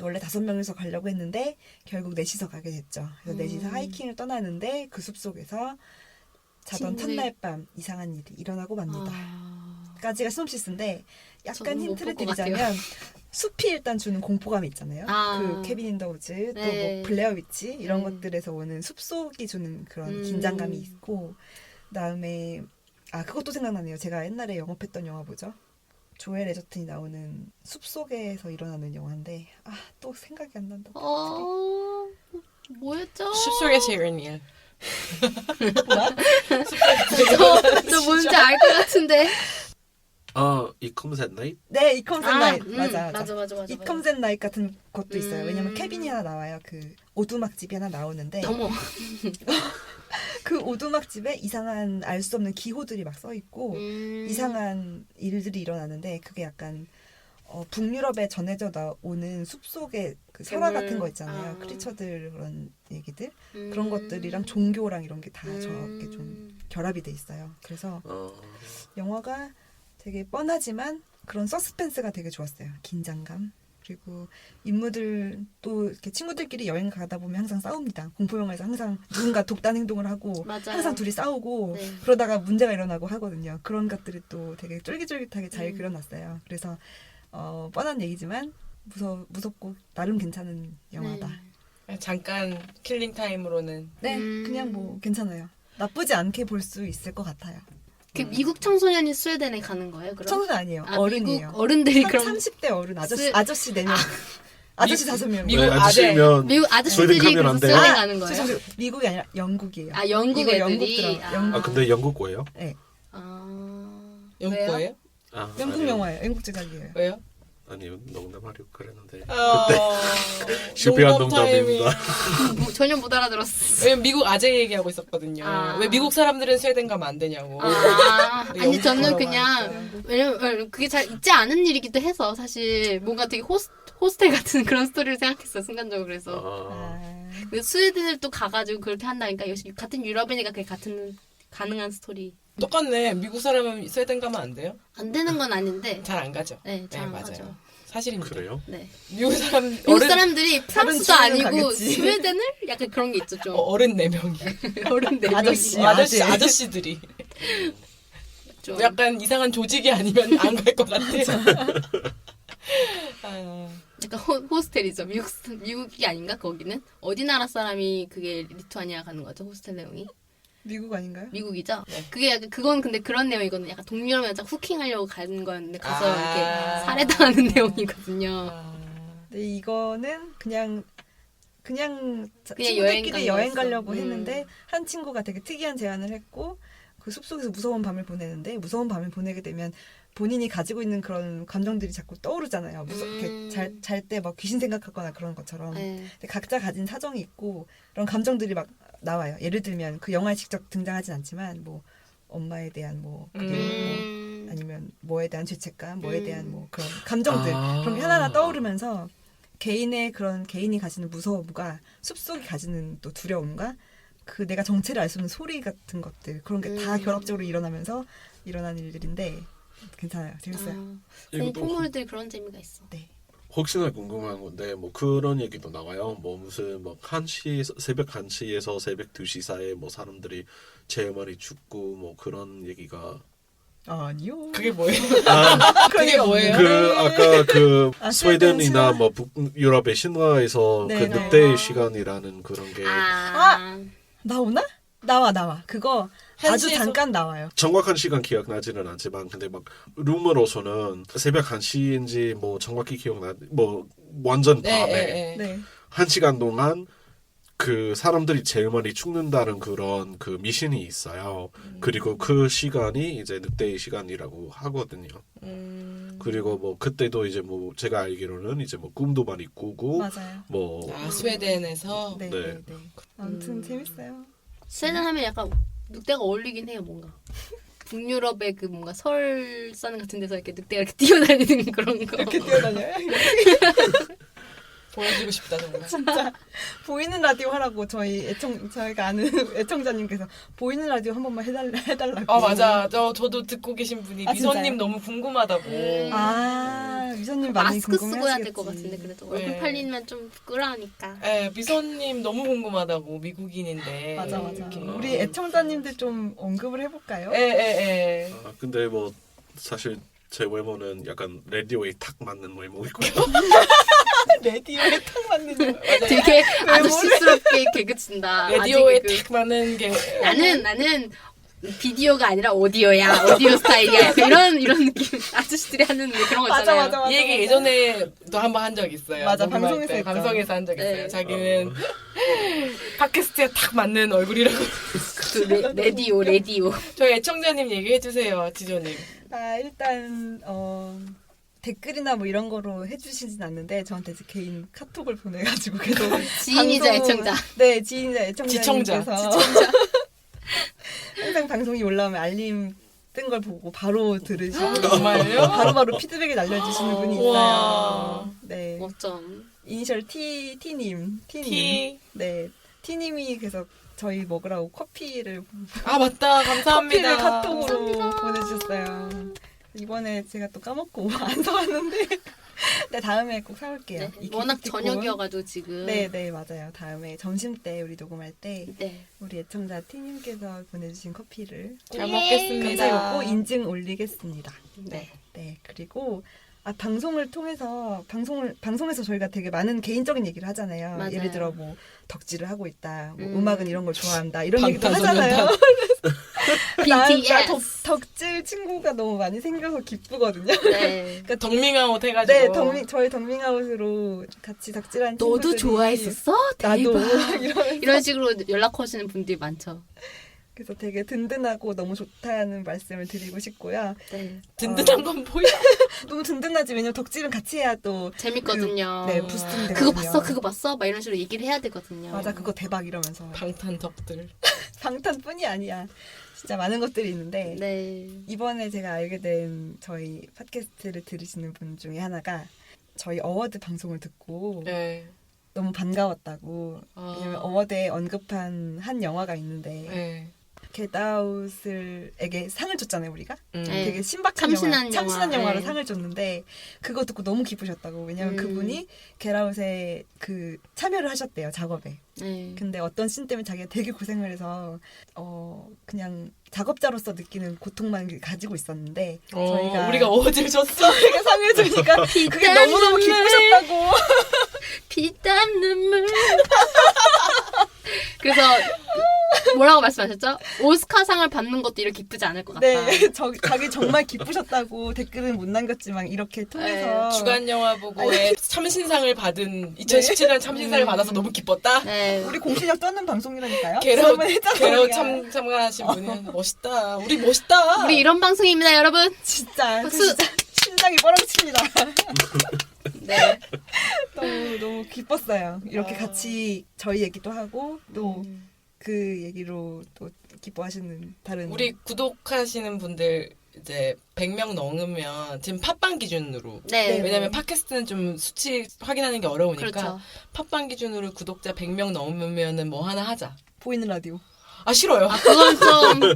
A: 원래 5명이서 가려고 했는데 결국 넷이서 가게 됐죠. 그래서 넷이서 하이킹을 떠나는데 그 숲속에서 자던
D: 친구의-
A: 첫날 밤 이상한 일이 일어나고 맙니다.
D: 아...
A: 까지가 시놉시스인데 약간
D: 저는 못
A: 힌트를
D: 볼 것
A: 드리자면 숲이 일단 주는 공포감이 있잖아요.
D: 아.
A: 그 케빈 인더 우즈 또
D: 네.
A: 뭐 블레어 위치 이런
D: 네.
A: 것들에서 오는 숲속이 주는 그런 긴장감이 있고 그다음에 그것도 생각나네요. 제가 옛날에 영업했던 영화 뭐죠? 조엘 에저튼이 나오는 숲속에서 일어나는 영화인데 또 생각이 안 난다.
D: 뭐였죠?
B: 숲속의 제르니엘.
D: 저 뭔지 알 것 같은데.
C: It Comes at Night?
A: 네, It Comes at Night. 맞아.
D: 맞아.
A: It Comes at Night 같은 것도 있어요. 왜냐면 케빈이 하나 나와요. 그 오두막집이 하나 나오는데
D: 어머.
A: 그 오두막집에 이상한 알 수 없는 기호들이 막 써 있고 이상한 일들이 일어나는데 그게 약간 북유럽에 전해져 나오는 숲속의 그 설화
D: 괴물.
A: 같은 거 있잖아요. 크리처들 그런 얘기들 그런 것들이랑 종교랑 이런 게 다 저게 좀 결합이 돼 있어요. 그래서 영화가 되게 뻔하지만 그런 서스펜스가 되게 좋았어요. 긴장감. 그리고 인물들 또 이렇게 친구들끼리 여행 가다 보면 항상 싸웁니다. 공포 영화에서 항상 누군가 독단 행동을 하고
D: 맞아요.
A: 항상 둘이 싸우고
D: 네.
A: 그러다가 문제가 일어나고 하거든요. 그런 것들이 또 되게 쫄깃쫄깃하게 잘 그려놨어요. 그래서 뻔한 얘기지만 무섭고 나름 괜찮은 영화다.
B: 잠깐 킬링 타임으로는
A: 네, 그냥 뭐 괜찮아요. 나쁘지 않게 볼 수 있을 것 같아요.
D: 그 미국 청소년이 스웨덴에 가는 거예요? 그럼?
A: 청소년 아니에요. 어른이에요.
D: 미국 어른들이 그럼
A: 30대 어른 아저씨 4명. 아저씨 5명.
B: 미국
C: 네, 아저씨면
D: 미국
C: 스웨덴
D: 아저씨들이
C: 가면
D: 그래서
C: 안 돼요?
D: 스웨덴 가는 거예요?
A: 죄송해요. 미국이 아니라 영국이에요.
D: 영국
A: 이거 영국
D: 애들이.
A: 드라마.
C: 근데 영국 거예요?
A: 네.
B: 영국
D: 왜요?
B: 거예요?
A: 영국
C: 아니요.
A: 영화예요. 영국 제작이에요.
B: 왜요?
C: 아니요, 농담하려고 그랬는데
B: 농담
C: 실패한
B: 타임이.
C: 농담입니다.
D: 전혀 못 알아들었어.
B: 왜냐면 미국 아재 얘기하고 있었거든요. 왜 미국 사람들은 스웨덴 가면 안 되냐고.
D: 아니
B: 영국
D: 저는
B: 거라고
D: 그냥
B: 하니까.
D: 왜냐면 그게 잘 있지 않은 일이기도 해서 사실 뭔가 되게 호스텔 같은 그런 스토리를 생각했어요 순간적으로. 그래서 근데 스웨덴을 또 가가지고 그렇게 한다니까 역시 같은 유럽이니까 그게 같은 가능한 스토리.
B: 똑같네. 미국 사람은 스웨덴 가면 안 돼요?
D: 안 되는 건 아닌데.
B: 잘 안 가죠.
D: 네, 잘 안
B: 맞아요.
D: 가죠.
B: 사실입니다.
C: 그래요?
D: 네.
B: 미국 사람
D: 미국 사람들이 프랑스도
A: 지역은
D: 아니고
A: 가겠지.
D: 스웨덴을 약간 그런 게 있죠 좀.
B: 어른 4명이.
D: 어른 네
A: 아저씨.
D: 명이.
B: 아저씨들이.
D: 좀.
B: 약간 이상한 조직이 아니면 안 갈 것 같아요.
D: 약간 호스텔이죠. 미국이 아닌가 거기는? 어디 나라 사람이 그게 리투아니아 가는 거죠 호스텔 내용이?
A: 미국 아닌가요?
D: 미국이죠.
B: 네.
D: 그게 약간 그건 근데 그런 내용이거든요. 약간 동유럽 여자 후킹하려고 가는 거였는데 가서
B: 아.
D: 이렇게 살해당하는 내용이거든요.
A: 근데 이거는 그냥
D: 여행
A: 친구들끼리
D: 간
A: 여행
D: 거였어.
A: 가려고 했는데 한 친구가 되게 특이한 제안을 했고 그 숲속에서 무서운 밤을 보내는데 무서운 밤을 보내게 되면 본인이 가지고 있는 그런 감정들이 자꾸 떠오르잖아요. 이렇게 잘 때 막 귀신 생각하거나 그런 것처럼.
D: 네.
A: 근데 각자 가진 사정이 있고 그런 감정들이 막 나와요. 예를 들면 그 영화에 직접 등장하진 않지만 뭐 엄마에 대한 뭐 그게 뭐 아니면 뭐에 대한 죄책감, 뭐에 대한 뭐 그런 감정들 그런 게 하나하나 떠오르면서 개인이 가지는 무서움과 숲속이 가지는 또 두려움과 그 내가 정체를 알 수 없는 소리 같은 것들 그런 게 다 결합적으로 일어나면서 일어난 일들인데 괜찮아요. 재밌어요.
C: 이것도
D: 공포물들이 그런 재미가 있어.
A: 네.
C: 혹시나 궁금한 건데 뭐 그런 얘기도 나와요. 뭐 무슨 뭐 1시 새벽 1시에서 새벽 2시 사이에 뭐 사람들이 제일 많이 죽고 뭐 그런 얘기가
A: 아니요.
B: 그게 뭐예요?
C: 아,
B: 그게 뭐예요?
C: 그 아까 그
A: 아,
C: 스웨덴이나
A: 신화?
C: 뭐 북유럽의 신화에서
A: 네,
C: 그
A: 네.
C: 늑대의 시간이라는 그런 게
A: 나오나? 나와. 그거 아주
B: 한시에서-
A: 잠깐 나와요.
C: 정확한 시간 기억나지는 않지만 근데 막 루머로서는 새벽 1시인지 뭐 정확히 뭐 완전
B: 네,
C: 밤에
B: 네, 네.
A: 네.
C: 1시간 동안 그 사람들이 제일 많이 죽는다는 그런 그 미신이 있어요. 그리고 그 시간이 이제 늑대의 시간이라고 하거든요. 그리고 뭐 그때도 이제 뭐 제가 알기로는 이제 뭐 꿈도 많이 꾸고
A: 맞아요.
C: 뭐
B: 아, 스웨덴에서
A: 네,
C: 네.
A: 네, 네. 아무튼 재밌어요.
D: 스웨덴 하면 약간 늑대가 어울리긴 해요, 뭔가. 북유럽의 그 뭔가 설산 같은 데서 이렇게 늑대가 이렇게 뛰어다니는 그런 거.
A: 이렇게 뛰어다녀요?
B: 보여주고 싶다 정말.
A: 진짜 보이는 라디오 하라고 저희가 아는 애청자님께서 보이는 라디오 한 번만 해달라고.
B: 아 맞아. 저도 듣고 계신 분이
A: 아,
B: 미소님
A: 진짜요?
B: 너무 궁금하다고.
A: 아 미소님 많이
D: 마스크 쓰고 해야
A: 궁금해하시겠지.
D: 될 것 같은데 그래도
B: 네.
D: 얼굴 팔리면 좀 부끄러우니까.
B: 네, 미소님 너무 궁금하다고 미국인인데.
A: 맞아.
B: 이렇게.
A: 우리 애청자님들 좀 언급을 해볼까요?
B: 예.
C: 아, 근데 뭐 사실 제 외모는 약간 라디오에 탁 맞는 외모이고요.
A: 레디오에 탁 맞는 거.
D: 되게 아저씨스럽게 개그 친다.
B: 라디오에
D: 아직 그-
B: 딱 맞는 게
D: 나는 비디오가 아니라 오디오야. 오디오 스타일이야. 약간 이런 느낌. 아저씨들이 하는 그런 거
A: 맞아,
D: 있잖아요.
A: 맞아.
B: 이 얘기 예전에도 한번 한 적 있어요.
A: 맞아,
B: 녹음할
A: 방송에서
B: 때.
A: 했죠.
B: 방송에서 한 적 있어요.
D: 네.
B: 자기는 팟캐스트에 딱 맞는 얼굴이라고.
D: 그 레디오.
B: 저희 애청자님 얘기해 주세요, 지조님.
A: 아 일단 댓글이나 뭐 이런 거로 해주시진 않는데 저한테 이제 개인 카톡을 보내가지고 계속
D: 지인이자
A: 방송-
D: 애청자.
A: 네 지인이자 애청자님께서
B: 지청자.
A: 항상 방송이 올라오면 알림 뜬 걸 보고 바로 들으시고
B: 정말요?
A: 바로바로 피드백을 날려주시는 분이
B: 우와.
A: 있어요. 네
D: 어쩜.
A: 이니셜 T님
B: T.
A: 네 T님이 계속 저희 먹으라고 커피를
B: 아 맞다. 감사합니다.
A: 카톡으로 보내주셨어요. 이번에 제가 또 까먹고 안 사왔는데 네 다음에 꼭 사올게요.
D: 네.
A: 이
D: 워낙
A: 기프티콘.
D: 저녁이어가지고 지금.
A: 네 맞아요. 다음에 점심 때 우리 녹음할 때
D: 네.
A: 우리 애청자 T님께서 보내주신 커피를
B: 잘
D: 예.
B: 먹겠습니다.
A: 감사하고 인증 올리겠습니다.
D: 네.
A: 네 그리고 방송을 통해서 방송에서 저희가 되게 많은 개인적인 얘기를 하잖아요.
D: 맞아요.
A: 예를 들어 뭐 덕질을 하고 있다, 뭐 음악은 이런 걸 좋아한다 이런 얘기도
B: 방탄소년단.
A: 하잖아요.
D: BTS.
A: 덕질 친구가 너무 많이 생겨서 기쁘거든요.
D: 네.
B: 덕밍아웃 해가지고.
A: 네, 저희 덕밍아웃으로 같이 덕질한
D: 너도
A: 친구들이
D: 좋아했었어?
A: 나도
D: 대박.
A: 이러면서
D: 이런 식으로 연락 오시는 분들이 많죠.
A: 그래서 되게 든든하고 너무 좋다는 말씀을 드리고 싶고요.
D: 네.
B: 든든한 건 뭐야?
A: 너무 든든하지 왜냐면 덕질은 같이 해야 또
D: 재밌거든요.
A: 네 부스팅 되거든요.
D: 그거 봤어? 막 이런 식으로 얘기를 해야 되거든요.
A: 맞아 그거 대박 이러면서
B: 방탄 덕들.
A: 방탄뿐이 아니야. 진짜 많은 것들이 있는데
D: 네.
A: 이번에 제가 알게 된 저희 팟캐스트를 들으시는 분 중에 하나가 저희 어워드 방송을 듣고
B: 네.
A: 너무 반가웠다고.
B: 아.
A: 왜냐면 어워드에 언급한 한 영화가 있는데
B: 네.
A: 겟아웃에게 상을 줬잖아요 우리가.
B: 음.
D: 네.
A: 되게 신박한
D: 참신한
A: 참신한
D: 영화.
A: 영화로
D: 네.
A: 상을 줬는데 그거 듣고 너무 기쁘셨다고. 왜냐면 그분이 겟아웃에 그 참여를 하셨대요 작업에.
D: 네.
A: 근데 어떤 씬 때문에 자기가 되게 고생을 해서 그냥 작업자로서 느끼는 고통만 가지고 있었는데 저희가
B: 우리가 어질 줬어.
A: 저희가 상을 주니까 그게 너무너무 기쁘셨다고.
D: 피땀 눈물. 그래서 뭐라고 말씀하셨죠? 오스카상을 받는 것도 이렇게 기쁘지 않을 것 같다.
A: 네, 자기 정말 기쁘셨다고 댓글은 못 남겼지만 이렇게 통해서
B: 네, 주간 영화 보고에 참신상을 받은 2017년 참신상을 받아서 너무 기뻤다.
D: 네.
A: 우리 공신력 떠는 방송이라니까요.
B: 게라웃
A: 지난번에 했잖아요,
B: 게라웃
A: 우리가.
B: 참가하신 분이 멋있다. 우리 멋있다.
D: 우리 이런 방송입니다, 여러분.
A: 진짜
D: 박수.
A: 진짜 심장이 뻐렁칩니다.
D: 네.
A: 너무 기뻤어요. 이렇게 같이 저희 얘기도 하고 또 그 얘기로 또 기뻐하시는 다른
B: 우리 구독하시는 분들 이제 100명 넘으면 지금 팟빵 기준으로
D: 네.
B: 왜냐면 팟캐스트는 좀 수치 확인하는 게 어려우니까
D: 그렇죠.
B: 팟빵 기준으로 구독자 100명 넘으면은 뭐 하나 하자.
A: 보이는 라디오.
B: 아 싫어요.
D: 아, 그건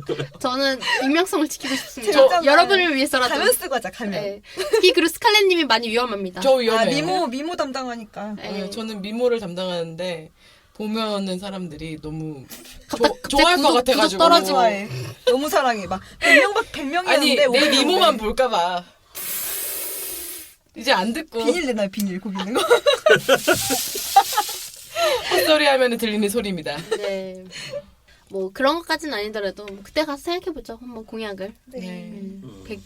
D: 좀 저는 익명성을 지키고 싶습니다.
A: 재밌잖아요.
D: 여러분을 위해서라도.
A: 가면 쓰고 하자 가면.
D: 네. 특히 그리고 스칼렛님이 많이 위험합니다.
B: 저 위험해요.
A: 미모 담당하니까.
D: 네.
B: 아니요, 저는 미모를 담당하는데 보면은 사람들이 너무 좋아할 것 같아가지고.
D: 떨어지고.
A: 좋아해. 너무 사랑해. 막 100명이었는데
B: 아니 내 미모만 볼까봐 이제 안 듣고
A: 비닐 내놔요. 비닐 고기 있는 거.
B: 헛소리 하면 들리는 소리입니다.
D: 네. 뭐 그런 것까지는 아니더라도 뭐 그때 가서 생각해보죠. 한번 공약을.
A: 네.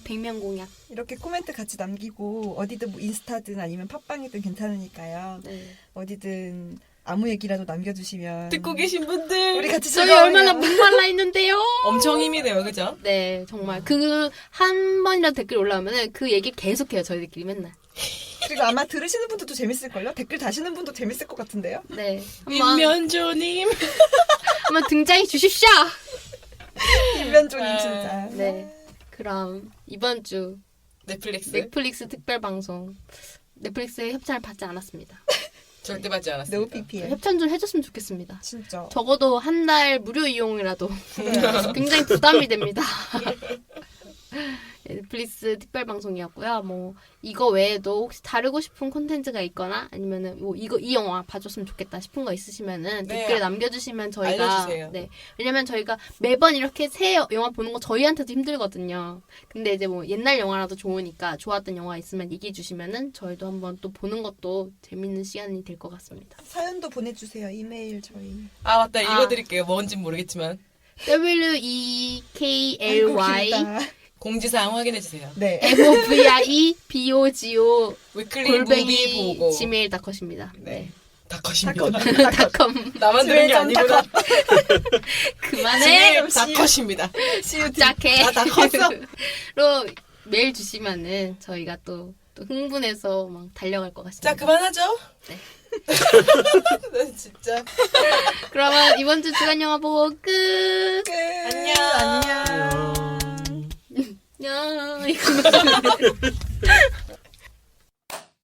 D: 100명 공약.
A: 이렇게 코멘트 같이 남기고 어디든 뭐 인스타든 아니면 팟빵이든 괜찮으니까요.
D: 네.
A: 어디든 아무 얘기라도 남겨주시면
B: 듣고 계신 분들
A: 우리 같이
D: 저희
A: 즐거워요.
D: 얼마나 목말라 있는데요.
B: 엄청 힘이 돼요, 그죠?
D: 네, 정말 그 한 번이라도 댓글 올라오면은 그 얘기 계속해요. 저희들끼리 맨날.
A: 그리고 아마 들으시는 분들도 재밌을걸요? 댓글 다시는 분도 재밌을 것 같은데요?
D: 네, 한번
B: 임면조님.
D: 한번 등장해 주십시오.
A: 김면조님 진짜.
D: 네, 그럼 이번 주
B: 넷플릭스
D: 넷플릭스 특별 방송 넷플릭스의 협찬을 받지 않았습니다.
B: 절대 받지 않았습니다.
A: No PPL.
D: 협찬 좀 해줬으면 좋겠습니다.
A: 진짜.
D: 적어도 한 달 무료 이용이라도 굉장히 부담이 됩니다. 넷플릭스 특별 방송이었고요. 뭐 이거 외에도 혹시 다루고 싶은 콘텐츠가 있거나 아니면은 뭐 이 영화 봐줬으면 좋겠다 싶은 거 있으시면은
B: 네.
D: 댓글 남겨주시면 저희가
B: 알려주세요.
D: 네 왜냐면 저희가 매번 이렇게 새 영화 보는 거 저희한테도 힘들거든요. 근데 이제 뭐 옛날 영화라도 좋으니까 좋았던 영화 있으면 얘기해 주시면은 저희도 한번 또 보는 것도 재밌는 시간이 될 것 같습니다.
A: 사연도 보내주세요. 이메일 저희.
B: 아 맞다 읽어드릴게요. 뭔진 모르겠지만
D: WEKLY
A: 아이고, 길다.
B: 공지사항 확인해주세요.
A: 네.
D: MOVIEBOGO
B: 위클리 무비
D: 골뱅이
B: 보고
D: gmail.com입니다.
B: 네. 다 컷입니다.
D: 닷컴
B: 나만 들은 게 아니구나.
D: 그만해.
B: 다 컷입니다.
D: 짝해.
B: 다 컸어.
D: 로 메일 주시면은 저희가 또 흥분해서 막 달려갈 것 같습니다.
B: 자 그만하죠.
D: 네.
B: 나 진짜.
D: 그러면 이번 주 주간 영화 보고 끝.
B: 안녕.
A: 안녕.
D: 야 이거